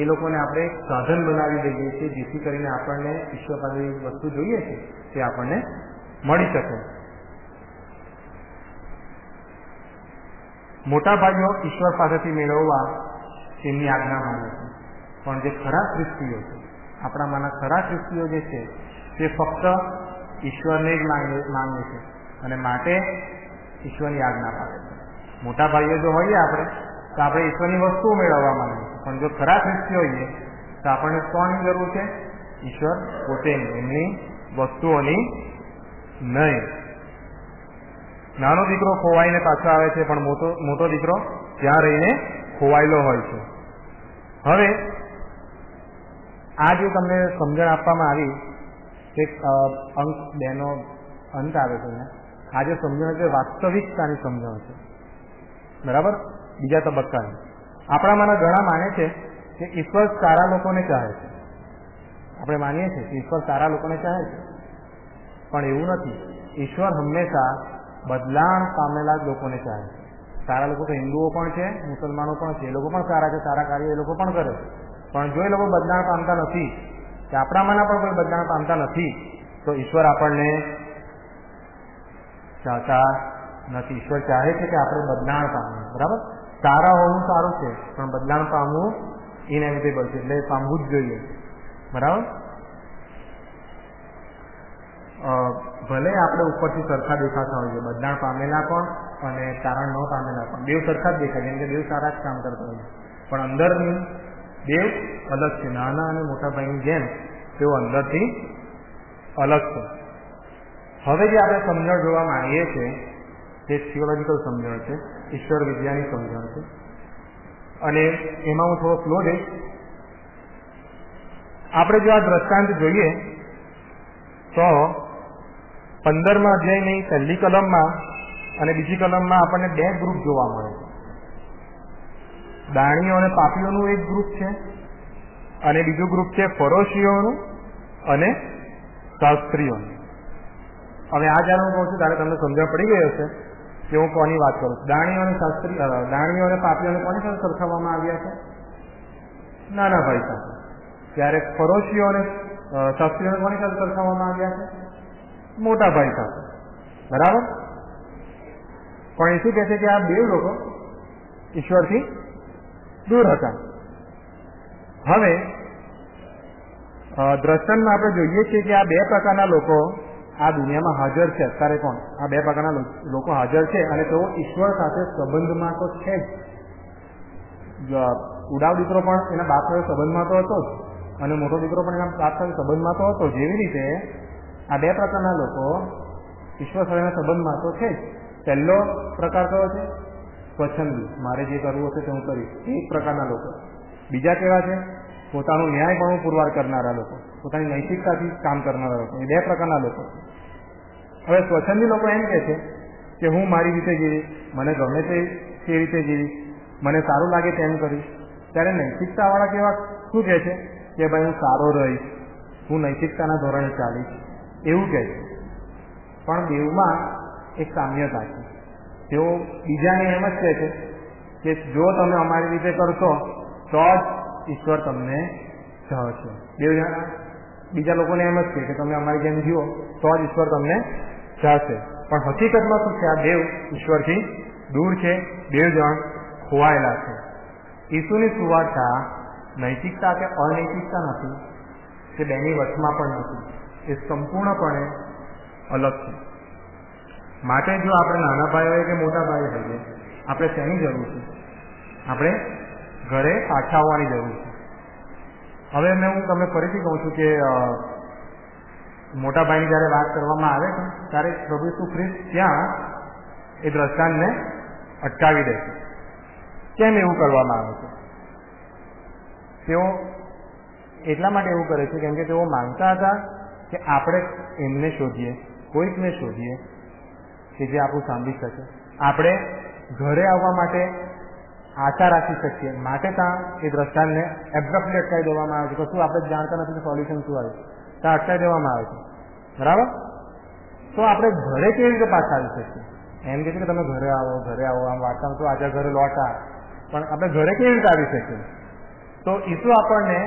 એ લોકોને આપણે સાધન બનાવી દઈએ છીએ, જેથી કરીને આપણને ઈશ્વર પાસે વસ્તુ જોઈએ છે તે આપણને મળી શકે. મોટા ભાઈઓ ઈશ્વર પાસેથી મેળવવા તેમની આજ્ઞા માને છે, પણ જે ખરા ખ્રિસ્તીઓ છે, આપણામાંના ખરા ખ્રિસ્તીઓ જે છે, તે ફક્ત ઈશ્વરને જ માંગે છે અને માટે ઈશ્વરની આજ્ઞા પાડે છે. મોટા ભાઈઓ જો હોઈએ આપણે તો આપણે ઈશ્વરની વસ્તુઓ મેળવવા માંગીએ છીએ, પણ જો ખરા ખ્રિસ્તી હોઈએ તો આપણને કોની જરૂર છે? ઈશ્વર પોતેની, એમની વસ્તુઓની નહીં. નાનો દીકરો ખોવાઈને પાછો આવે છે, પણ મોટો દીકરો ત્યાં રહીને ખોવાયેલો હોય છે. હવે આ જે તમને સમજણ આપવામાં આવી, એક અંક 2 નો અંત આવે છે, આ જે સમજણ છે વાસ્તવિકતાની સમજણ છે. બરાબર? બીજા તબક્કાની. આપણામાંના ઘણા માને છે કે ઈશ્વર સારા લોકોને ચાહે છે. આપણે માનીએ છીએ કે ઈશ્વર સારા લોકોને ચાહે છે, પણ એવું નથી. ઈશ્વર હંમેશા બદલાણ પામેલા લોકોને ચાહે છે. સારા લોકો તો હિન્દુઓ પણ છે, મુસલમાનો પણ છે, એ લોકો પણ સારા છે, સારા કાર્ય એ લોકો પણ કરે છે. પણ જો એ લોકો બદલાણ પામતા નથી, કે આપણામાંના પણ કોઈ બદલાણ પામતા નથી, તો ઈશ્વર આપણને ચાહતા નથી. ઈશ્વર ચાહે છે કે આપણે બદલાણ પામીએ. બરાબર? સારા હોવું સારું છે, પણ બદલાણ પામવું ઇનેવિટેબલ છે, એટલે પામવું જ જોઈએ. બરાબર? ભલે આપણે ઉપરથી સરખા દેખાતા હોઈએ, બદલાણ પામેલા પણ અને તારણ ન પામેલા પણ, બેવ સરખા જ દેખાય, કેમ કે બેવ સારા જ કામ કરતા હોઈએ, પણ અંદરની બેવ અલગ છે. નાના અને મોટા ભાઈની જેમ તેઓ અંદરથી અલગ છે. હવે જે આપણે સમજણ જોવા માંગીએ છીએ તે થિયોલોજીકલ સમજણ છે, ઈશ્વર વિદ્યાની સમજણ છે, અને એમાં હું થોડો સ્લો જઈશ. આપણે જો આ દ્રષ્ટાંત જોઈએ તો 15મા અધ્યાયની પહેલી કલમમાં અને બીજી કલમમાં આપણને 2 ગ્રુપ જોવા મળે છે. દાણીઓ અને પાપીઓનું એક ગ્રુપ છે, અને બીજું ગ્રુપ છે ફરોશીઓનું અને શાસ્ત્રીઓનું. હવે આ જ્યારે હું કહું છું ત્યારે તમને સમજણ પડી ગઈ હશે કે હું કોની વાત કરું છું. દાણીઓ અને પાપીઓને કોની સાથે સરખાવવામાં આવ્યા છે? નાના ભાઈ સાથે. ત્યારે ફરોશીઓ અને શાસ્ત્રીઓને કોની સાથે સરખાવવામાં આવ્યા છે? મોટા ભાઈ સાથે. બરાબર? પણ એ શું કહે છે કે આ 2 લોકો ઈશ્વરથી દૂર હતા. હવે દ્રષ્ટાંતમાં આપણે જોઈએ છીએ કે આ 2 પ્રકારના લોકો આ દુનિયામાં હાજર છે. અત્યારે પણ આ 2 પ્રકારના લોકો હાજર છે, અને તેઓ ઈશ્વર સાથે સંબંધમાં તો છે જ. ઉડાવ દીકરો પણ એના બાપ સાથે સંબંધમાં તો હતો જ, અને મોટો દીકરો પણ એના બાપ સાથે સંબંધમાં તો હતો. જેવી રીતે આ 2 પ્રકારના લોકો ઈશ્વર સાથેના સંબંધમાં તો છે જ. પહેલો પ્રકાર કયો છે? સ્વચ્છંદી, મારે જે કરવું હશે તે હું કરીશ, એક પ્રકારના લોકો. બીજા કેવા છે? પોતાનું ન્યાયપણું પુરવાર કરનારા લોકો, પોતાની નૈતિકતાથી કામ કરનારા લોકો. એ બે પ્રકારના લોકો. હવે સ્વચ્છંદી લોકો એમ કહે છે કે હું મારી રીતે જીવીશ, મને ગમે તે રીતે જીવીશ, મને સારું લાગે તેમ કરીશ. ત્યારે નૈતિકતાવાળા કેવા શું કહે છે કે ભાઈ હું સારો રહીશ, હું નૈતિકતાના ધોરણે ચાલીશ, એવું કહે છે. પણ બેઉમાં એક સામ્યતા છે. તેઓ બીજાને એમ જ કહે છે કે જો તમે અમારી રીતે કરશો તો જ ઈશ્વર તમને ચાહશે. બીજા લોકોને એમ જ કહે કે તમે અમારી જેમ જીવો તો જ ઈશ્વર તમને ચાહશે. પણ હકીકતમાં શું છે? આ દેવ ઈશ્વરથી દૂર છે, દેવ જણ ખોવાયેલા છે. ઈસુની સુવાર્તા નૈતિકતા કે અનૈતિકતા નથી, કે બેની વચમાં પણ નથી, એ સંપૂર્ણપણે અલગ છે. માટે જો આપણે નાના ભાઈ હોય કે મોટા ભાઈ હોઈએ, આપણે શેની જરૂર છે? આપણે ઘરે પાછા આવવાની જરૂર છે. હવે હું તમને ફરીથી કહું છું કે મોટા ભાઈની જયારે વાત કરવામાં આવે છે ત્યારે પ્રભુ ઈસુ ખ્રિસ્ત ત્યાં એ દ્રષ્ટાંતને અટકાવી દે છે. કેમ એવું કરવામાં આવે છે? તેઓ એટલા માટે એવું કરે છે કેમ કે તેઓ માંગતા હતા કે આપણે એમને શોધીએ, કોઈકને શોધીએ કે જે આપણું સાંભળી શકે, આપણે ઘરે આવવા માટે આશા રાખી શકીએ. માટે ત્યાં એ દ્રષ્ટાંતને એબ્રપ્ટલી અટકાવી દેવામાં આવે છે. કશું આપણે જાણતા નથી કે સોલ્યુશન શું આવે, ત્યાં અટકાવી દેવામાં આવે છે. બરાબર? તો આપણે ઘરે કેવી રીતે પાછા આવી શકીએ? એમ કે છે કે તમે ઘરે આવો, આમ વાર્તામાં તો આજે ઘરે લોટા, પણ આપણે ઘરે કેવી રીતે આવી શકીએ? તો ઈસુ આપણને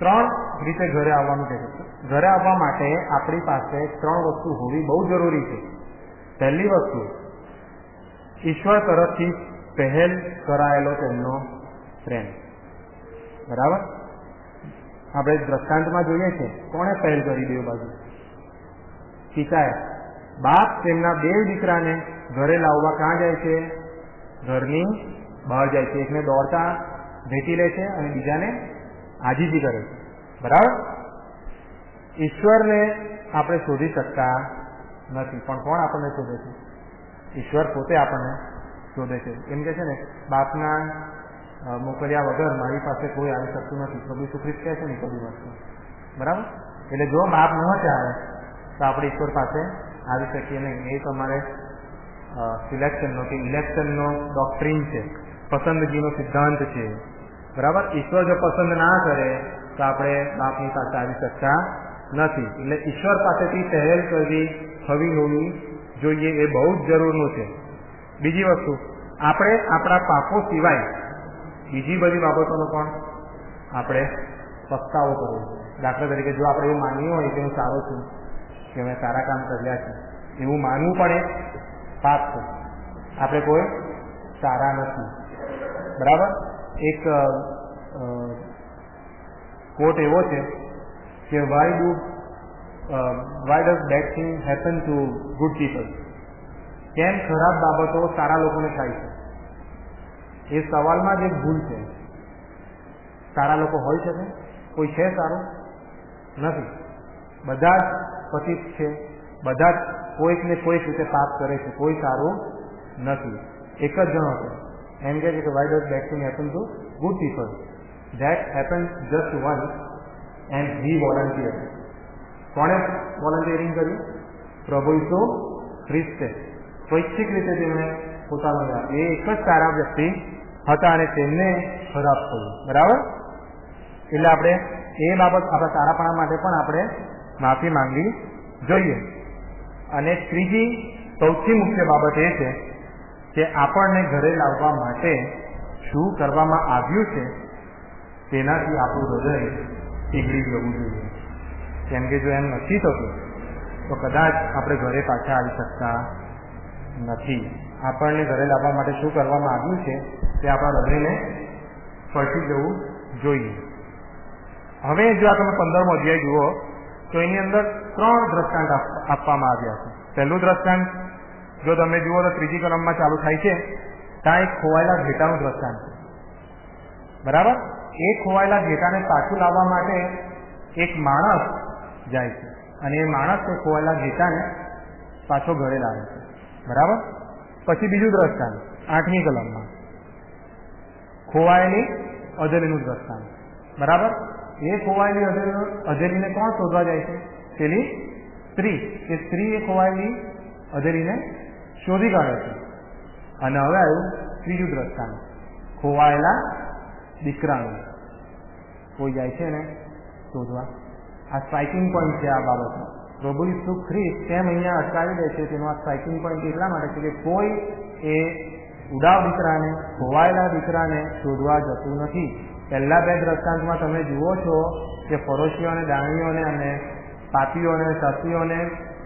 3 રીતે ઘરે આવવાનું કહે છે. ઘરે આવવા માટે આપણી પાસે 3 વસ્તુ હોવી બહુ જરૂરી છે. પહેલી વસ્તુ, ઈશ્વર તરફથી પહેલ કરાયેલો તેમનો પ્રેમ. બરાબર? આપણે દ્રષ્ટાંતમાં જોઈએ છે કોણે પહેલ કરી બે બાજુ? પિતાએ. બાપ તેમના 2 દીકરાને ઘરે લાવવા ક્યાં જાય છે? ઘરની બહાર જાય છે. એકને દોડતા ભેટી લે છે અને બીજાને આજીજી કરે છે. બરાબર? ઈશ્વરને આપણે શોધી શકતા નથી, પણ કોણ આપણને શોધે છે? ઈશ્વર પોતે આપણને શોધે છે. એમ કે છે ને, બાપના મોકલ્યા વગર મારી પાસે કોઈ આવી શકતું નથી. પ્રભુ ઈસુ ખ્રિસ્ત કહે છે ને બધી વસ્તુ. બરાબર? એટલે જો બાપ ન ચાહે તો આપણે ઈશ્વર પાસે આવી શકીએ નહીં. એ તમારે સિલેક્શનનો કે ઇલેક્શનનો ડોક્ટ્રીન છે, પસંદગીનો સિદ્ધાંત છે. બરાબર? ઈશ્વર જો પસંદ ના કરે તો આપણે બાપની પાસે આવી શકતા નથી. એટલે ઈશ્વર પાસેથી પહેલ કરવી હોવી જોઈએ, એ બહુ જ જરૂરનું છે. બીજી વસ્તુ, આપણે આપણા પાપો સિવાય બીજી બધી બાબતોનો પણ આપણે પસ્તાવો કરવો જોઈએ. દાખલા તરીકે જો આપણે એવું માનવું હોય કે હું સારો છું, કે મેં સારા કામ કર્યા છે, એવું માનવું પણ એક પાપ છે. આપણે કોઈ સારા નથી. બરાબર? એક કોટ એવો છે કે why does bad thing happen to good people? કેમ ખરાબ બાબતો સારા લોકોને થાય છે? એ સવાલમાં જ એક ભૂલ છે. સારા લોકો હોઈ શકે? કોઈ છે સારું? નથી. બધા જ પતિત છે, બધા જ કોઈક ને કોઈક રીતે પાપ કરે છે, કોઈ સારું નથી. એક જ જણો છે એમ કહે છે કે why does bad thing happen to good people? That happen just once and he volunteer. કોણે વોલન્ટિયરિંગ કર્યું? પ્રભુ ઈસુ ખ્રિસ્તે. સ્વૈચ્છિક રીતે તેમણે પોતાનું એ એક જ સારા વ્યક્તિ હતા અને તેમને ખરાબ થયું. બરાબર? એટલે આપણે એ બાબત આપણા સારાપણા માટે પણ આપણે માફી માંગવી જોઈએ. અને ત્રીજી સૌથી મુખ્ય બાબત એ છે કે આપણને ઘરે લાવવા માટે શું કરવામાં આવ્યું છે તેનાથી આપણું હૃદય પીગળી જવું જોઈએ. કેમ કે જો એમ નથી થતું તો કદાચ આપણે ઘરે પાછા આવી શકતા નથી. આપણને ઘરે લાવવા માટે શું કરવામાં આવ્યું છે તે આપણા હૃદયને સ્પર્શી જવું જોઈએ. હવે જો આ તમે 15મો અધ્યાય જુઓ તો એની અંદર 3 દ્રષ્ટાંત આપવામાં આવ્યા છે. પહેલું દ્રષ્ટાંત જો તમે જુઓ તો 3જી કલમમાં ચાલુ થાય છે. ત્યાં એક ખોવાયેલા ઘેટાનું દ્રષ્ટાંત છે. બરાબર? એ ખોવાયેલા ઘેટાને પાછું લાવવા માટે એક માણસ જાય છે અને એ માણસ તે ખોવાયેલા ઘેટાને પાછો ઘરે લાવે છે. બરાબર? પછી બીજું દ્રષ્ટાંત 8મી કલમમાં ખોવાયેલી અધેલીનું દ્રષ્ટાંત. બરાબર? એ ખોવાયેલી અધેલીને કોણ શોધવા જાય છે? પેલી સ્ત્રી. એ સ્ત્રી એ ખોવાયેલી અધેલીને શોધી કાઢે છે. અને હવે આવ્યું ત્રીજું દ્રષ્ટાંત, ખોવાયેલા દીકરાનું. કોઈ જાય છે ને શોધવા. આ સ્ટ્રાઇકિંગ પોઈન્ટ છે. આ બાબત પ્રભુ ઈસુ ખ્રિસ્ત કેમ અહીંયા અટકાવી દે છે તેનો આ સ્ટ્રાઇકિંગ પોઈન્ટ એટલા માટે છે કે કોઈ એ ઉડાવ દીકરાને, ખોવાયેલા દીકરાને શોધવા જતું નથી. પહેલા 2 દ્રષ્ટાંતમાં તમે જુઓ છો કે ફરોશીઓને, દાણીઓને અને પાપીઓને, શાસ્ત્રીઓને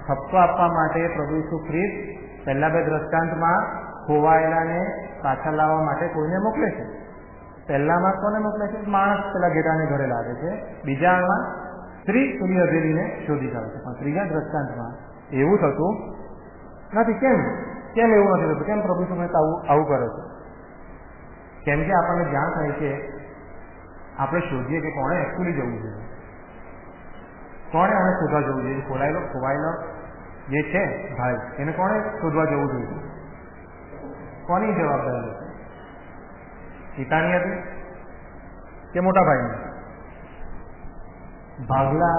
ઠપકો આપવા માટે પ્રભુ ઈસુ ખ્રિસ્ત પહેલા 2 દ્રષ્ટાંતમાં ખોવાયેલાને પાછા લાવવા માટે કોઈને મોકલે છે. પહેલામાં કોને મોકલે છે? માણસ પેલા ઘેટાને ઘરે લાવે છે. બીજામાં સ્ત્રી પેલી અધેલીને શોધી કાઢે છે. પણ ત્રીજા દ્રષ્ટાંતમાં એવું થતું નથી. કેમ એવું નથી થતું? કેમ પ્રભુ ઈસુ આવું કરે છે? કેમ કે આપણને જાણ થાય છે, આપણે શોધીએ કે કોણે એકચ્યુઅલી જવું જોઈએ, કોણે આને શોધવા જવું જોઈએ. ખોવાયેલો જે છે ભાઈ, એને કોણે શોધવા જવું જોઈએ? કોની જવાબદારી હતી? પિતાની હતી કે મોટા ભાઈની? ભાગલા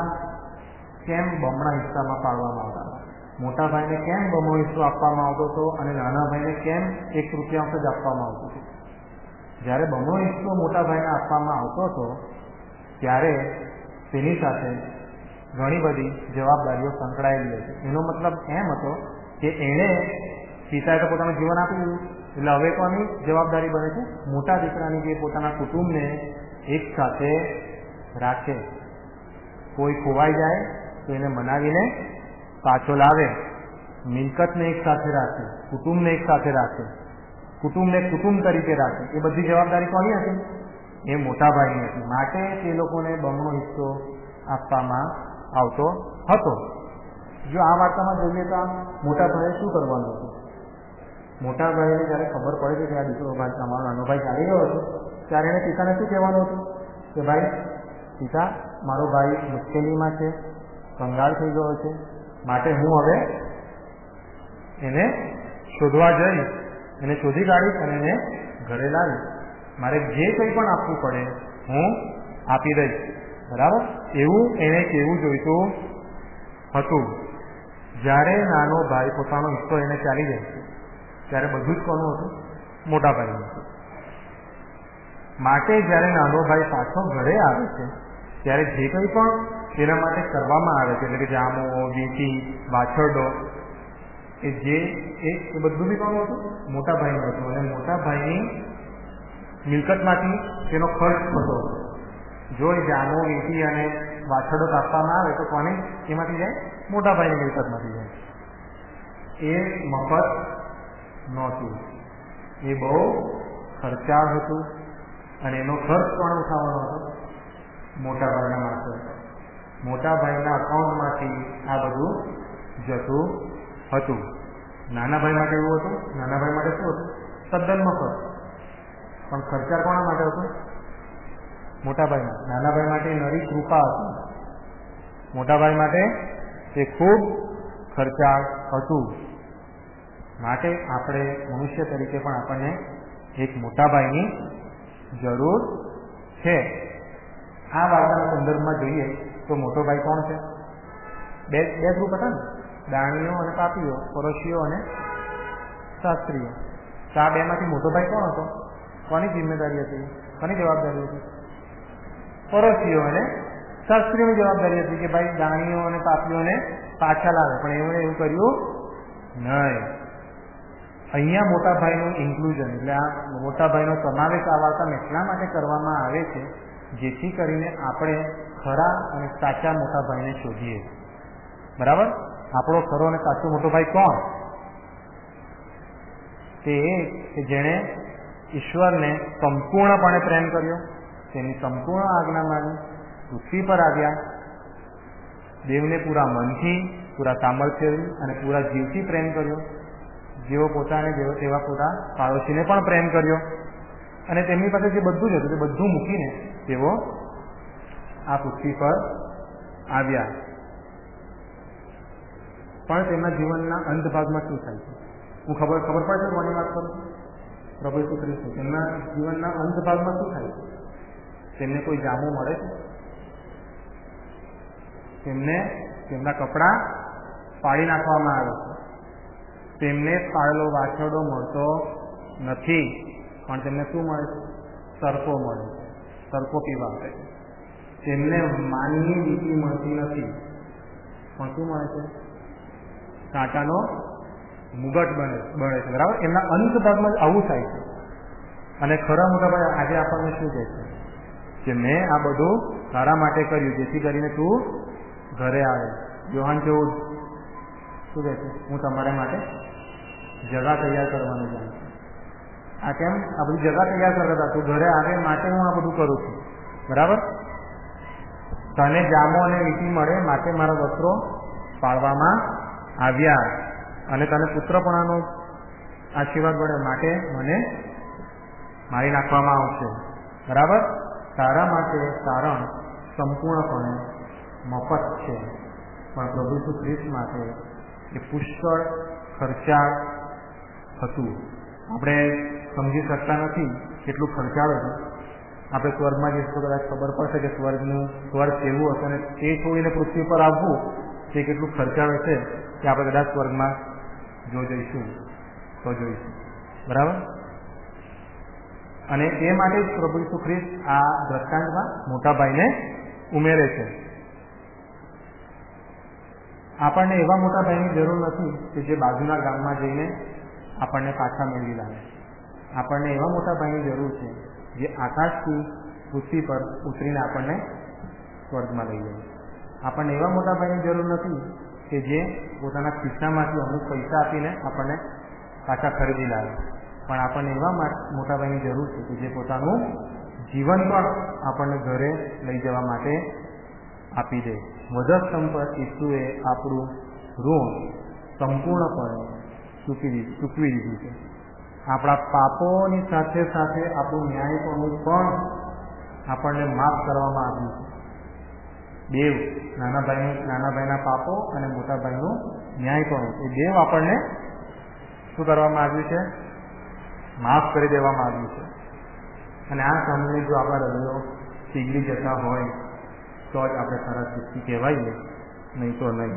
કેમ બમણા હિસ્સામાં પાડવામાં આવતા? મોટા ભાઈને કેમ બમણો હિસ્સો આપવામાં આવતો હતો અને નાના ભાઈને કેમ 1/3 જ આપવામાં આવતું હતું? જ્યારે બમણો હિસ્સો મોટા ભાઈને આપવામાં આવતો હતો ત્યારે તેની સાથે ઘણી બધી જવાબદારીઓ સંકળાયેલી હતી. એનો મતલબ એમ હતો કે એણે, પિતાએ તો પોતાનું જીવન આપી દીધું, એટલે હવે કોની જવાબદારી બને છે? મોટા દીકરાની, જે પોતાના કુટુંબને એક સાથે રાખે. કોઈ ખોવાઈ જાય તો એને મનાવીને પાછો લાવે, મિલકતને એક સાથે રાખે, કુટુંબને એક સાથે રાખે, કુટુંબને કુટુંબ તરીકે રાખે. એ બધી જવાબદારી કોની હતી? એ મોટા ભાઈની હતી. માટે તે લોકોને બમણો હિસ્સો આપવામાં આવતો હતો. જો આ વાર્તામાં જોઈએ તો આ મોટા ભાઈએ શું કરવાનું હતું? મોટા ભાઈને જ્યારે ખબર પડે છે કે આ દીકરો ભાઈ, તમારો નાનો ભાઈ ચાલી ગયો હતો, ત્યારે એને પિતાને શું કહેવાનું હતું? કે ભાઈ, પિતા, મારો ભાઈ મુશ્કેલીમાં છે, કંગાળ થઈ ગયો છે, માટે હું હવે એને શોધવા જઈશ, એને શોધી કાઢીશ અને એને ઘરે લાવીશ. મારે જે કંઈ પણ આપવું પડે હું આપી દઈશ. બરાબર? એવું એને કહેવું જોઈતું હતું. જ્યારે નાનો ભાઈ પોતાનો હિસ્સો એને ચાલી જાય છે ત્યારે બધું જ કોનું હતું? મોટા ભાઈનું હતું. માટે જ્યારે નાનો ભાઈ પાછો ઘરે આવે છે ત્યારે જે કંઈ પણ તેના માટે કરવામાં આવે છે, એટલે કે જામો, વીંટી, વાછરડો, એ બધું બી કોનું હતું? મોટા ભાઈનું હતું. અને મોટા ભાઈની મિલકતમાંથી તેનો ખર્ચ થતો હતો. જો એ જામો, વીંટી અને વાછરડો કાપવામાં આવે તો કોની એમાંથી જાય? મોટા ભાઈની મિલકતમાંથી જાય. એ મફત નહોતું, એ બહુ ખર્ચાળ હતું. અને એનો ખર્ચ કોણ ઉઠાવવાનો હતો? મોટા ભાઈના માથે. મોટા ભાઈના અકાઉન્ટમાંથી આ બધું જતું હતું. નાના ભાઈ માટે એવું હતું? નાના ભાઈ માટે શું હતું? તદ્દન મફત. પણ ખર્ચાળ કોના માટે હતું? મોટા ભાઈ. નાના ભાઈ માટે નરી કૃપા હતી, મોટા ભાઈ માટે તે ખૂબ ખર્ચાળ હતું. માટે આપણે મનુષ્ય તરીકે પણ આપણને એક મોટા ભાઈની જરૂર છે. આ વાર્તાના સંદર્ભમાં જોઈએ તો મોટો ભાઈ કોણ છે? બે ગ્રુપ હતા ને, દાણીઓ અને પાપીઓ, ફરોશીઓ અને શાસ્ત્રીઓ. તો આ બેમાંથી મોટો ભાઈ કોણ હતો? કોની જિમ્મેદારી હતી? કોની જવાબદારી હતી? ફરોશીઓ અને શાસ્ત્રીઓની જવાબદારી હતી કે ભાઈ દાણીઓ અને પાપીઓને પાછા લાવે. પણ એમણે એવું કર્યું નહીં. અહીંયા મોટા ભાઈનું ઇન્ક્લુઝન, એટલે આ મોટા ભાઈનો સમાવેશ આ વાર્તામાં એટલા માટે કરવામાં આવે છે જેથી કરીને આપણે ખરા અને સાચા મોટા ભાઈને શોધીએ. બરાબર? આપણો ખરો અને સાચો મોટો ભાઈ કોણ? તે કે જેણે ઈશ્વરને સંપૂર્ણપણે પ્રેમ કર્યો, તેની સંપૂર્ણ આજ્ઞા માની, પૃથ્વી પર આવ્યા, દેવને પૂરા મનથી, પૂરા સામર્થ્યથી અને પૂરા જીવથી પ્રેમ કર્યો, જેવો પોતાને જેવો તેવા પોતા પાડોશીને પણ પ્રેમ કર્યો. અને તેમની પાસે જે બધું જ હતું તે બધું મૂકીને તેઓ આ પૃથ્વી પર આવ્યા. પણ તેમના જીવનના અંત ભાગમાં શું થાય છે? હું ખબર પડે છે કોની વાત કરું? પ્રભુ ઈસુ ખ્રિસ્ત. તેમના જીવનના અંત ભાગમાં શું થાય છે? તેમને કોઈ જામો મળે છે? તેમને તેમના કપડાં પાડી નાખવામાં આવે છે. તેમને પાળેલો વાછરડો મળતો નથી, પણ તેમને શું મળે છે? સરકો મળે છે. સરકો પીવા આપે છે. તેમને માનની વીંટી મળતી નથી, પણ શું મળે છે? કાંટાનો મુગટ બને છે. બરાબર? એમના અંત ભાગમાં આવું થાય છે. અને ખરા મોટા ભાઈ આજે આપણને શું કહે છે કે મેં આ બધું તારા માટે કર્યું જેથી કરીને તું ઘરે આવે. યોહાન 14 શું કહે છે? હું તમારા માટે જગા તૈયાર કરવાનું જાણું છું. આ કેમ? આ બધી જગા તૈયાર કરતા હતા. તું ઘરે આવે માટે હું આ બધું કરું છું. બરાબર? તને જામો અને વીંટી મળે માટે મારા વસ્ત્રો પાળવામાં આવ્યા, અને તને પુત્રપણાનો આશીર્વાદ મળે માટે મને મારી નાખવામાં આવશે. બરાબર? તારા માટે તારણ સંપૂર્ણપણે મફત છે, પણ પ્રભુ ઈસુ ખ્રિસ્ત માટે એ પુષ્કળ ખર્ચાળ હતું. આપણે સમજી શકતા નથી કેટલું ખર્ચાળ હતું. આપણે સ્વર્ગમાં જઈશું તો કદાચ ખબર પડશે કે સ્વર્ગ કેવું હશે, અને તે છોડીને પૃથ્વી પર આવવું તે કેટલું ખર્ચાળ હશે કે આપણે કદાચ સ્વર્ગમાં જો જઈશું તો જોઈશું. બરાબર? અને એ માટે જ પ્રભુ ઈસુ ખ્રિસ્ત આ દ્રષ્ટાંતમાં મોટા ભાઈને ઉમેરે છે. આપણને એવા મોટા ભાઈની જરૂર નથી કે જે બાજુના ગામમાં જઈને આપણને પાછા મેળવી લાવે. આપણને એવા મોટા ભાઈની જરૂર છે જે આકાશથી પૃથ્વી પર ઉતરીને આપણને સ્વર્ગમાં લઈ જાય. આપણને એવા મોટા ભાઈની જરૂર નથી કે જે પોતાના ખિસ્સામાંથી અમુક પૈસા આપીને આપણને પાછા ખરીદી લાવે, પણ આપણને એવા મોટા ભાઈની જરૂર છે કે જે પોતાનું જીવન પણ આપણને ઘરે લઈ જવા માટે આપી દે. વધસ્તંભ પર ઈસુએ આપણું ઋણ સંપૂર્ણપણે ચૂકવી દીધું છે. આપણા પાપોની સાથે સાથે આપણું ન્યાયપણું પણ આપણને માફ કરવામાં આવ્યું છે. દેવ નાના ભાઈના પાપો અને મોટા ભાઈનું ન્યાયપણું, એ દેવ આપણને શું કરવામાં આવ્યું છે? માફ કરી દેવામાં આવ્યું છે. અને આ સાંભળીને જો આપણા હૃદયો પીગળી જતા હોય તો જ આપણે ખરા ખ્રિસ્તી કહેવાઈએ, નહીં તો નહીં.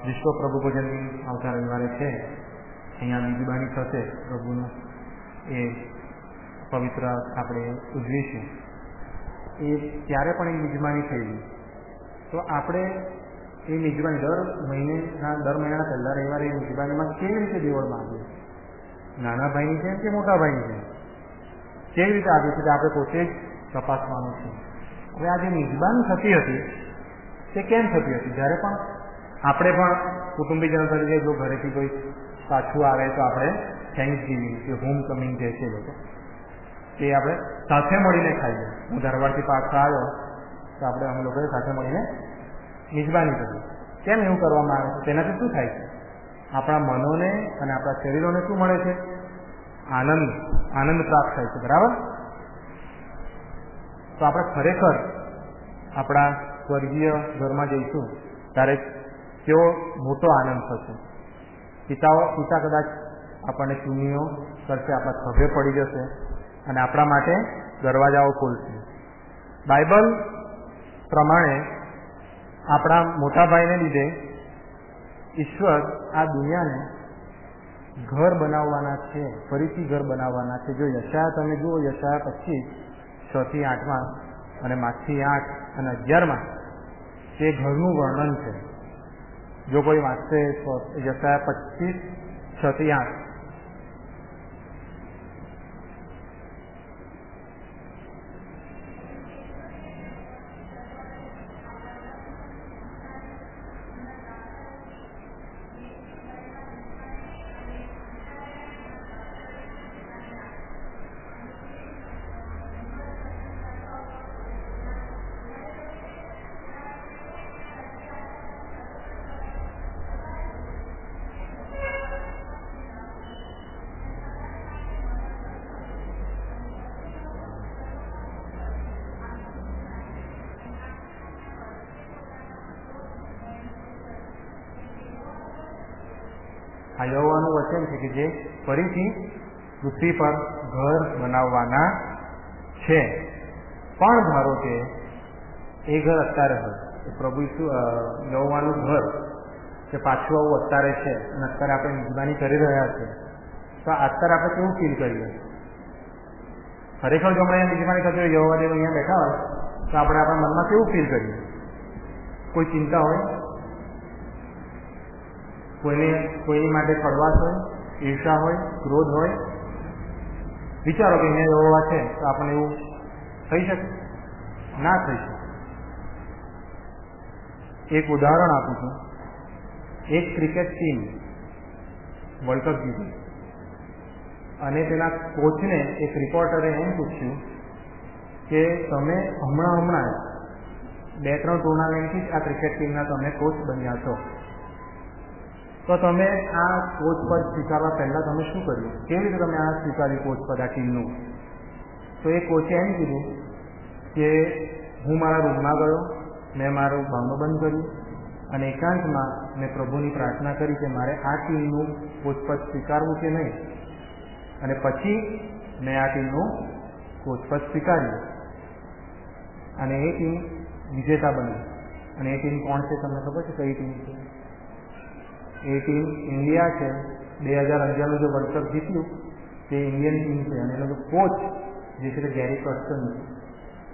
વિશ્વ પ્રભુ ભોજનની આવતા રવિવારે છે. અહીંયા મિજબાની થશે પ્રભુનું, એ પવિત્ર આપણે ઉજવીશું. એ ત્યારે પણ એ મિજબાની થયેલી, તો આપણે એ મિજબાની દર મહિનાના પહેલા રવિવારે એ મિજબાનીમાં કેવી રીતે દેવળમાં આવીએ? નાના ભાઈની છે કે મોટા ભાઈની છે? કેવી રીતે આવીએ છીએ? આપણે પોતે જ તપાસવાનું છે. હવે આ જે મિજબાની થતી હતી તે કેમ થતી હતી? જ્યારે પણ આપણે પણ કુટુંબીજનો તરીકે જો ઘરેથી કોઈ પાછું આવે તો આપણે થેન્ક્સ ગિવિંગ કે હોમ કમિંગ કહે છે લોકો, એ આપણે સાથે મળીને ખાઈએ. હું ધારવાડથી પાછો આવ્યો તો અમે લોકોએ સાથે મળીને મિજબાની કરી. કેમ એવું કરવામાં આવે છે? તેનાથી શું થાય છે? આપણા મનોને અને આપણા શરીરોને શું મળે છે? આનંદ પ્રાપ્ત થાય છે. બરાબર? તો આપણે ખરેખર આપણા સ્વર્ગીય ઘરમાં જઈશું ત્યારે કેવો મોટો આનંદ થશે. પિતા કદાચ આપણને ચૂમીઓ કરશે, આપણા ખભે પડી જશે અને આપણા માટે દરવાજાઓ ખોલશે. બાઇબલ પ્રમાણે આપણા મોટા ભાઈને લીધે ઈશ્વર આ દુનિયાને ઘર બનાવવાના છે, ફરીથી ઘર બનાવવાના છે. જો યશાયા તમે જુઓ, યશાયા 25:6-8 અને 5-8 અને 11 તે ઘરનું વર્ણન છે. જો કોઈ વાંચશે તો યશાયા 25:6-8. આ યહોવાનું વચન છે કે જે ફરીથી પૃથ્વી પર ઘર બનાવવાના છે. પણ ધારો કે એ ઘર અત્યારે હોય, પ્રભુ યહોવાનું ઘર કે પાછું આવું અત્યારે છે અને અત્યારે આપણે નિગરાની કરી રહ્યા છીએ, તો અત્યારે આપણે કેવું ફીલ કરીએ? ખરેખર જો આપણે નિગરાની કરતી હોય, યહોવા દેવ અહીંયા બેઠા હોય, તો આપણે આપણા મનમાં કેવું ફીલ કરીએ? કોઈ ચિંતા હોય, કોઈની માટે કડવાશ હોય, ઈર્ષા હોય, ક્રોધ હોય? વિચારો કે અહીંયા યહોવા છે તો આપણને એવું થઈ શકે? ના થઈ શકે. એક ઉદાહરણ આપું છું. એક ક્રિકેટ ટીમ વર્લ્ડ કપ જીતી અને તેના કોચને એક રિપોર્ટરે એમ પૂછ્યું કે તમે હમણાં 2-3 ટુર્નામેન્ટથી જ આ ક્રિકેટ ટીમના તમે કોચ બન્યા છો, તો તમે આ કોચ પદ સ્વીકારવા પહેલાં તમે શું કર્યું? કેવી રીતે તમે આ સ્વીકાર્યું કોચ પદ આ ટીમનું? તો એ કોચે એમ કીધું કે હું મારા રૂમમાં ગયો, મેં મારું ભાવનું બંધ કર્યું અને એકાંતમાં મેં પ્રભુની પ્રાર્થના કરી કે મારે આ ટીમનું કોચપદ સ્વીકારવું કે નહીં, અને પછી મેં આ ટીમનું કોચપદ સ્વીકાર્યું અને એ ટીમ વિજેતા બની. અને એ ટીમ કોણ છે તમને ખબર છે કઈ ટીમ છે? એ ટીમ ઇન્ડિયા છે. 2011નું જે વર્લ્ડ કપ જીત્યું તે ઇન્ડિયન ટીમ છે અને એનો કોચ જે છે તે ગેરી કર્સ્ટન છે.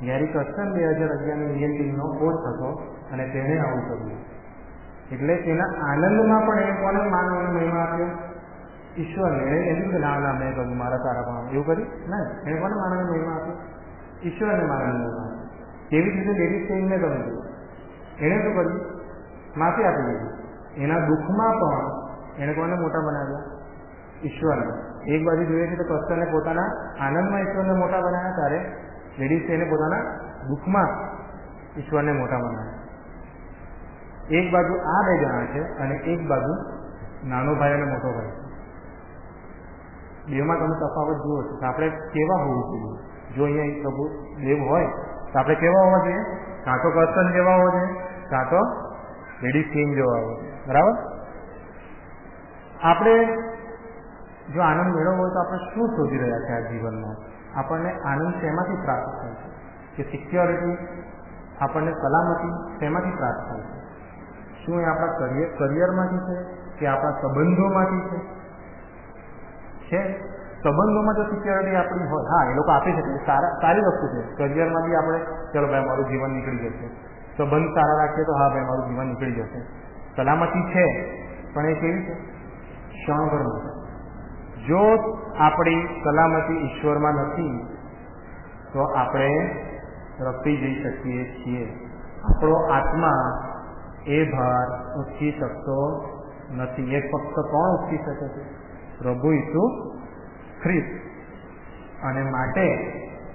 ગેરી કર્સ્ટન 2011ની ઇન્ડિયન ટીમનો કોચ હતો અને તેણે આવું કર્યું. એટલે તેના આનંદમાં પણ એ કોને માન અને મહિમા આપ્યો? ઈશ્વરને. એને એમ કે ના મેં કહ્યું મારા તારા પણ એવું કર્યું ના, એને કોને માન અને મહિમા આપ્યો? ઈશ્વરને માન અને મહિમા. કેવી રીતે લેડીઝ ટીમને ગમ્યું? એણે શું કર્યું? માફી આપી દીધી. એના દુઃખમાં પણ એને કોને મોટા બનાવ્યા? ઈશ્વરને. એક બાજુ જોઈએ છે તો કસ્ટરને પોતાના આનંદમાં ઈશ્વરને મોટા બનાવ્યા, ત્યારે લેડીઝ એને પોતાના દુઃખમાં ઈશ્વરને મોટા બનાવ્યા. એક બાજુ આ 2 જણા છે અને એક બાજુ નાનો ભાઈ અને મોટો ભાઈ છે. બેમાં તમે તફાવત જુઓ છો. તો આપણે કેવા હોવું જોઈએ? જો અહીંયા પ્રભુ દેવ હોય તો આપણે કેવા હોવા જોઈએ? કાં તો કસ્ટન જેવા હોવા જોઈએ, કાં તો લેડીઝ ટીમ જેવા હોવા જોઈએ. બરાબર? આપણે જો આનંદ મેળવવો હોય તો આપણે શું શોધી રહ્યા છે આ જીવનમાં? આપણને આનંદ શેમાંથી પ્રાપ્ત થાય છે? કે સિક્યોરિટી, આપણને સલામતી શેમાંથી પ્રાપ્ત થાય છે? શું એ આપણા કરિયરમાંથી છે કે આપણા સંબંધોમાંથી છે? સંબંધોમાં જો સિક્યોરિટી આપણી હોય, હા એ લોકો આપી શકે, સારી વસ્તુ છે. કરિયરમાં બી આપણે ચલો ભાઈ મારું જીવન નીકળી જશે, સંબંધ સારા રાખીએ તો હા ભાઈ મારું જીવન નીકળી જશે. સલામતી છે, પણ એ કેવી છે? ક્ષણભરમાં છે. જો આપણી સલામતી ઈશ્વરમાં નથી તો આપણે રખડી જઈ શકીએ છીએ. આપણો આત્મા એ ભાર ઉચકી શકતો નથી. એ ફક્ત કોણ ઉચકી શકે છે? પ્રભુ ઈસુ ખ્રિસ્ત. અને માટે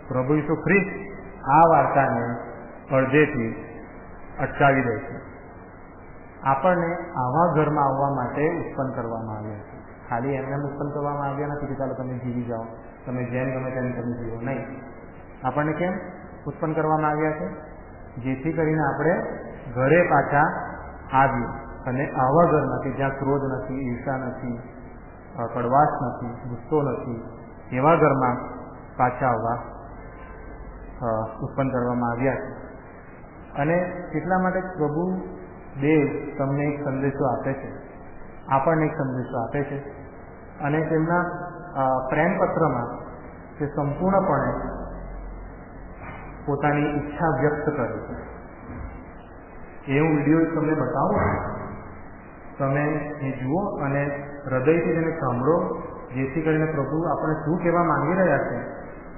પ્રભુ ઈસુ ખ્રિસ્ત આ વાર્તાને અડધેથી અટકાવી દે છે. આપણને આવા ઘરમાં આવવા માટે ઉત્પન્ન કરવામાં આવ્યા છે. ખાલી એમને ઉત્પન્ન કરવામાં આવ્યા નથી કે ચાલો તમે જીવી જાઓ, તમે જેમ ગમે તેમ તમે જીવો. નહીં. આપણને કેમ ઉત્પન્ન કરવામાં આવ્યા છે? જેથી કરીને આપણે ઘરે પાછા આવીએ અને આવા ઘરમાં કે જ્યાં ક્રોધ નથી, ઈર્ષા નથી, કડવાશ નથી, ગુસ્સો નથી, એવા ઘરમાં પાછા આવવા ઉત્પન્ન કરવામાં આવ્યા છે. અને એટલા માટે પ્રભુ દેવ તમને એક સંદેશો આપે છે, આપણને એક સંદેશો આપે છે. અને તેમના પ્રેમપત્રમાં તે સંપૂર્ણપણે પોતાની ઈચ્છા વ્યક્ત કરે છે. એ હું વિડીયો તમને બતાવું, તમે એ જુઓ અને હૃદયથી તેને સાંભળો, જેથી કરીને પ્રભુ આપણે શું કહેવા માંગી રહ્યા છે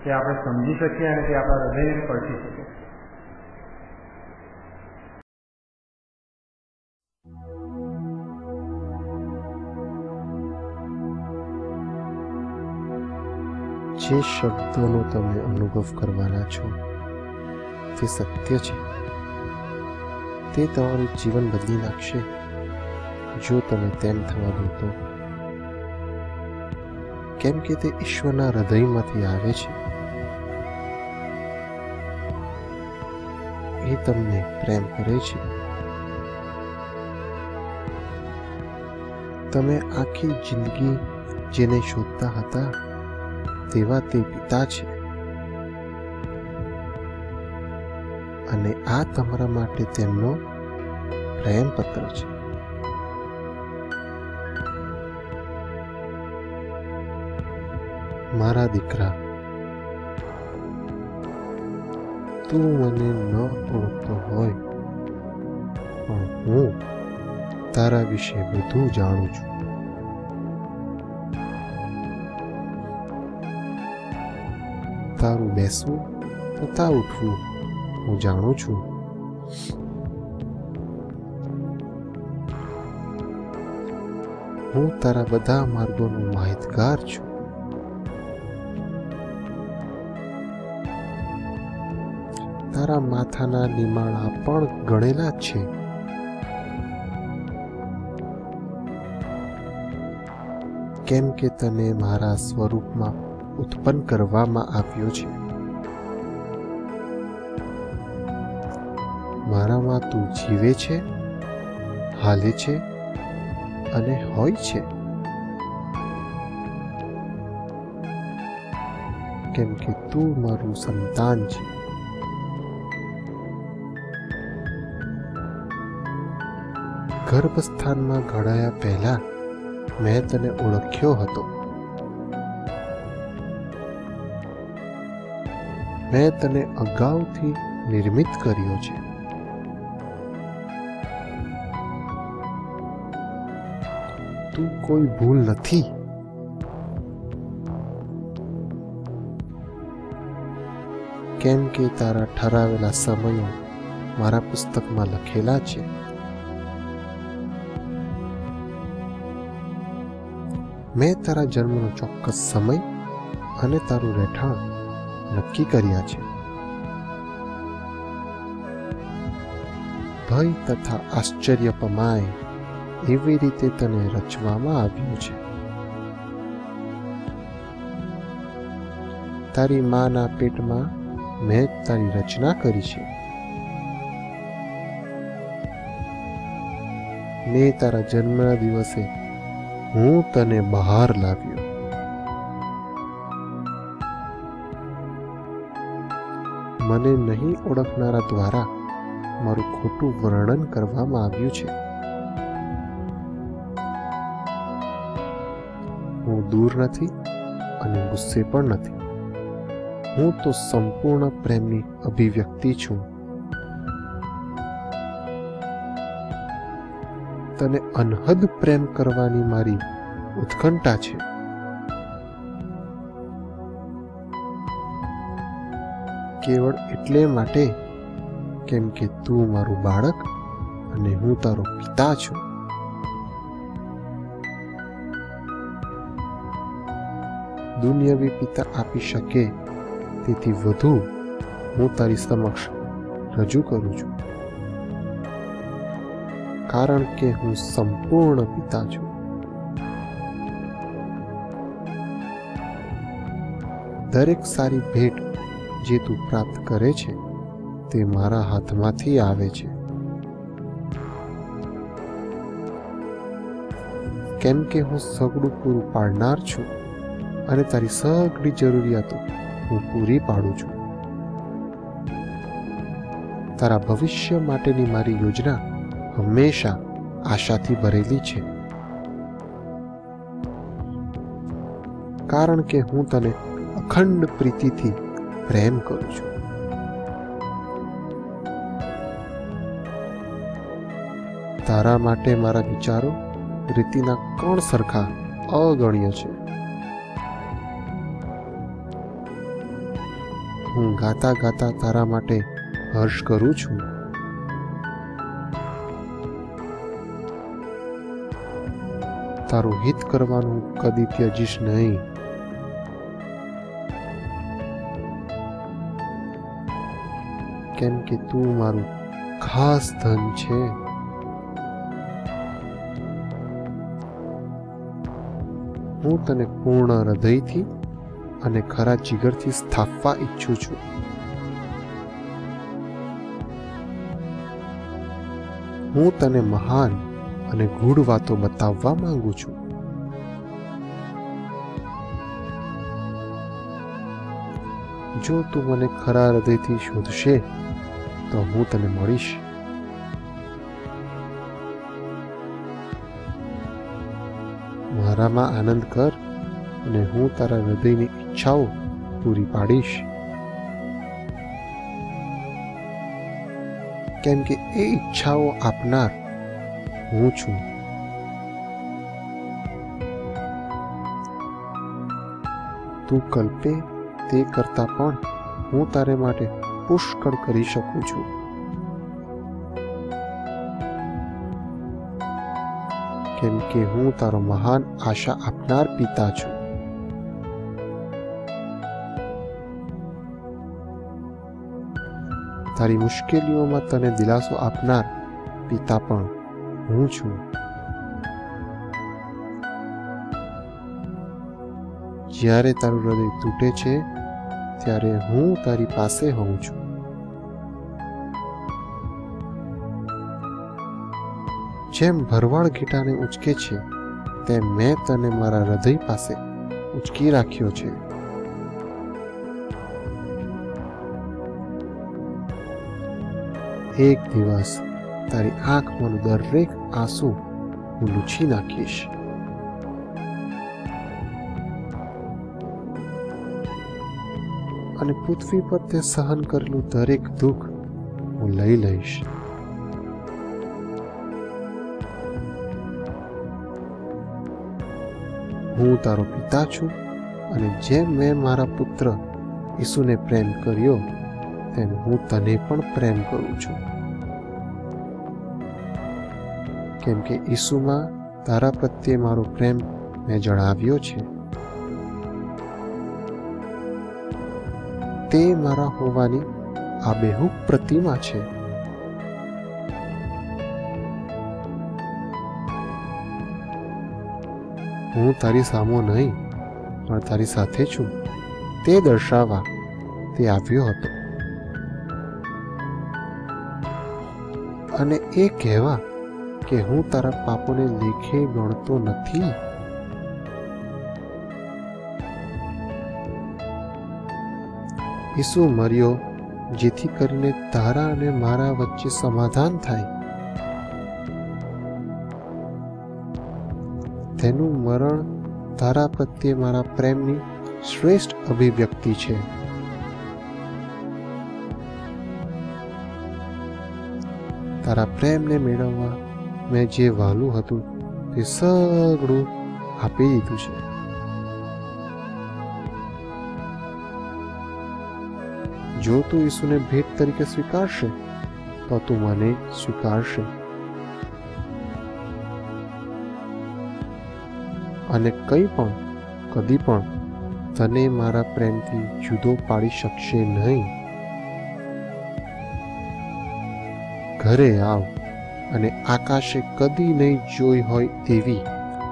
તે આપણે સમજી શકીએ અને તે આપણા હૃદયને સ્પર્શી શકીએ. જે શબ્દોનો તમે અનુભવ કરવાના છો તે સત્ય છે. તે તમારું જીવન બદલી નાખશે જો તમે તેમ થવા દો તો. કેમ કે તે ઈશ્વરના હૃદયમાંથી આવે છે. એ તમને પ્રેમ કરે છે. તમે આખી જિંદગી જેને શોધતા હતા તેવા તે પિતા છે, અને આ તમારા માટે તેમનો પ્રેમ પત્ર છે. મારા દીકરા, તું મને ન ઓળખતો હોય પણ હું તારા વિશે બધું જાણું છું. તારું બેસવું તથા ઉઠવું હું જાણું છું. હું તારા બધા માર્ગોનો માહિતગાર છું. તારા માથાના નિમાણા પણ ગણેલા જ છે. કેમ કે તને મારા સ્વરૂપમાં ઉત્પન્ન કરવામાં આવ્યો છે. મારામાં તું જીવે છે, હાલે છે અને હોય છે. કેમ કે તું મારું સંતાન છે. ગર્ભસ્થાનમાં ઘડાયા પહેલા મેં તને ઓળખ્યો હતો. મેં તને અગાઉથી નિર્મિત કર્યો છે. તું કોઈ ભૂલ નથી. કેમ કે તારા ઠરાવેલા સમયો મારા પુસ્તકમાં લખેલા છે. મેં તારા જન્મનો ચોક્કસ સમય અને તારું રહેઠાણ નક્કી કર્યા છે. ભય તથા આશ્ચર્ય પમાય એવી રીતે તને રચવામાં આવ્યું છે. તારી માના પેટમાં મેં તારી રચના કરી છે. ને તારા જન્મના દિવસે હું તને બહાર લાવ્યો. મને નહીં ઓળખનારા દ્વારા મારું ખોટું વર્ણન કરવામાં આવ્યું છે. હું દૂર નથી અને ગુસ્સે પણ નથી. હું તો સંપૂર્ણ પ્રેમની અભિવ્યક્તિ છું. તને અનહદ પ્રેમ કરવાની મારી ઉત્કંઠા છે. કેવળ એટલે માટે કેમ કે તું મારું બાળક અને હું તારો પિતા છું. દુનિયાવી પિતા આપી શકે તેથી વધુ હું તારી સમક્ષ રજૂ કરું છું, કારણ કે હું સંપૂર્ણ પિતા છું. દરેક સારી ભેટ જે તું પ્રાપ્ત કરે છે તે મારા હાથમાંથી આવે છે. કેમ કે હું સગડું પૂરું પાડનાર છું અને તારી સગળી જરૂરિયાતો હું પૂરી પાડું છું. તારા ભવિષ્ય માટેની મારી યોજના હંમેશા આશાથી ભરેલી છે, કારણ કે હું તને અખંડ પ્રીતિથી પ્રેમ કરું છું. તારા માટે મારા વિચારો રીતિના કણ સરખા અગણ્ય છે. હું ગાતા ગાતા તારા માટે હર્ષ કરું છું. તારું હિત કરવાનું કદી ત્યજીશ નહીં. કેમ કે તું મારું ખાસ ધન છે. હું તને પૂર્ણ હૃદયથી અને ખરા જીગરથી સ્થાપવા ઈચ્છું છું. હું તને મહાન અને ગૂઢ વાતો બતાવવા માંગુ છું. જો તું મને ખરા હૃદયથી શોધશે તો હું તને મળીશ. મારામાં આનંદ કર અને હું તારા હૃદયની ઈચ્છાઓ પૂરી પાડીશ. કેમ કે એ ઈચ્છાઓ આપનાર હું છું. તું કલ્પે તે કરતાં પણ હું તારે માટે પુષ્કળ કરી શકું છું. કેમ કે હું તારો મહાન આશા આપનાર પિતા છું. તારી મુશ્કેલીઓમાં તને દિલાસો આપનાર પિતા પણ હું છું. જ્યારે તારું હૃદય તૂટે છે ત્યારે હું તારી પાસે હોઉં છું. જેમ ભરવાડ ઘેટાને ઉંચકે છે તેમ મેં તને મારા હૃદય પાસે ઉંચકી રાખ્યો છે. એક દિવસ તારી આંખમાંનું દરેક આંસુ હું લૂછી નાખીશ. અને પૃથ્વી પર તે સહન કરેલું દરેક દુઃખ હું લઈ લઈશ. હું તારો પિતા છું અને જેમ મેં મારા પુત્ર ઈસુને પ્રેમ કર્યો તેમ હું તને પણ પ્રેમ કરું છું. કેમ કે ઈસુમાં તારા પ્રત્યે મારો પ્રેમ મેં જણાવ્યો છે. તે મારા હોવાની આબેહૂબ પ્રતિમા છે. હું તારી સામો નહીં પણ તારી સાથે છું તે દર્શાવવા તે આવ્યો હતો. અને એ કહેવા કે હું તારા પાપોને લેખે ગણતો નથી. ઈસુ મર્યો જેથી કરીને તારા અને મારા વચ્ચે સમાધાન થાય. તેનું મરણ તારા પ્રત્યે મારા પ્રેમની શ્રેષ્ઠ અભિવ્યક્તિ છે. તારા પ્રેમને મેળવવા મેં જે વહાલું હતું તે સગળું આપી દીધું છે. જો તું ઈસુને ભેટ તરીકે સ્વીકારશે તો તું મને સ્વીકારશે. અને કંઈ પણ કદી પણ તને મારા પ્રેમથી જુદો પાડી શકશે નહીં. ઘરે આવ અને આકાશે કદી નહીં જોઈ હોય તેવી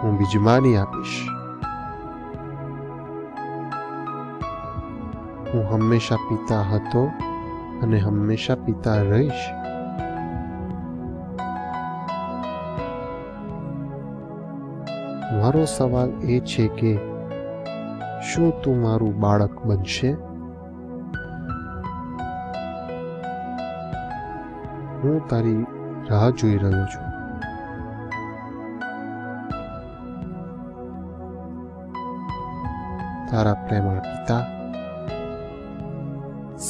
હું બિજમાની આપીશ. હું હંમેશા પિતા હતો અને હંમેશા પિતા રહીશ. મારો સવાલ એ છે કે શું તું મારું બાળક બનશે? હું તારી રાહ જોઈ રહ્યો છું. તારા પ્રેમાળ પિતા,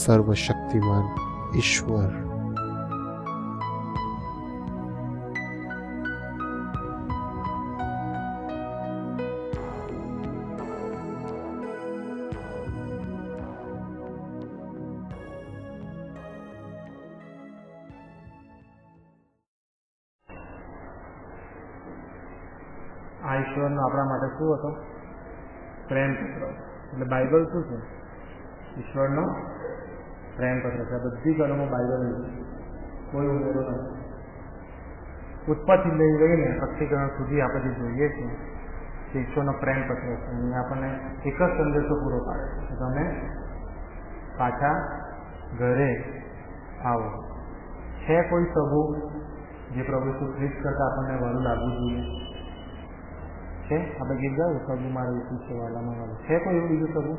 સર્વશક્તિમાન ઈશ્વર. આ ઈશ્વરનો આપણા માટે શું હતો? પ્રેમ પત્ર. એટલે બાઇબલ શું છે? ઈશ્વરનો પ્રેમ પત્ર છે. બધી કલમો બાઇબલની, કોઈ ઉમેરો નથી. ઉત્પત્તિ લઈ લઈને સ્પષ્ટીકરણ સુધી આપણે જે જોઈએ છીએ તે ઈશ્વરનો પ્રેમ પત્ર છે. અહીંયા આપણને એક જ સંદેશો પૂરો પાડે છે, તમે પાછા ઘરે આવો. છે કોઈ સબૂત જે પ્રભુ ઈસુ ખ્રિસ્ત કરતાં આપણને વહાલું લાગવું જોઈએ છે? આપણે ગીત ગાયું, સગું મારું ઈસુ છે વાલામાં વાલું. છે કોઈ એવું બીજું સગું?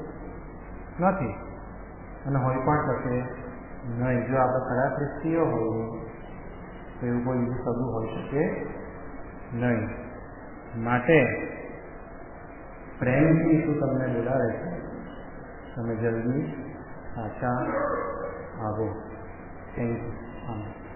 નથી, અને હોય પણ શકે નહીં. જો આપણે ખરા ખ્રિસ્તીઓ હોઈએ તો એવું કોઈ બીજું સગું હોઈ શકે નહીં. માટે પ્રેમથી ઈસુ તમને બોલાવે છે, તમે જલ્દી પાછા આવો. Thank you.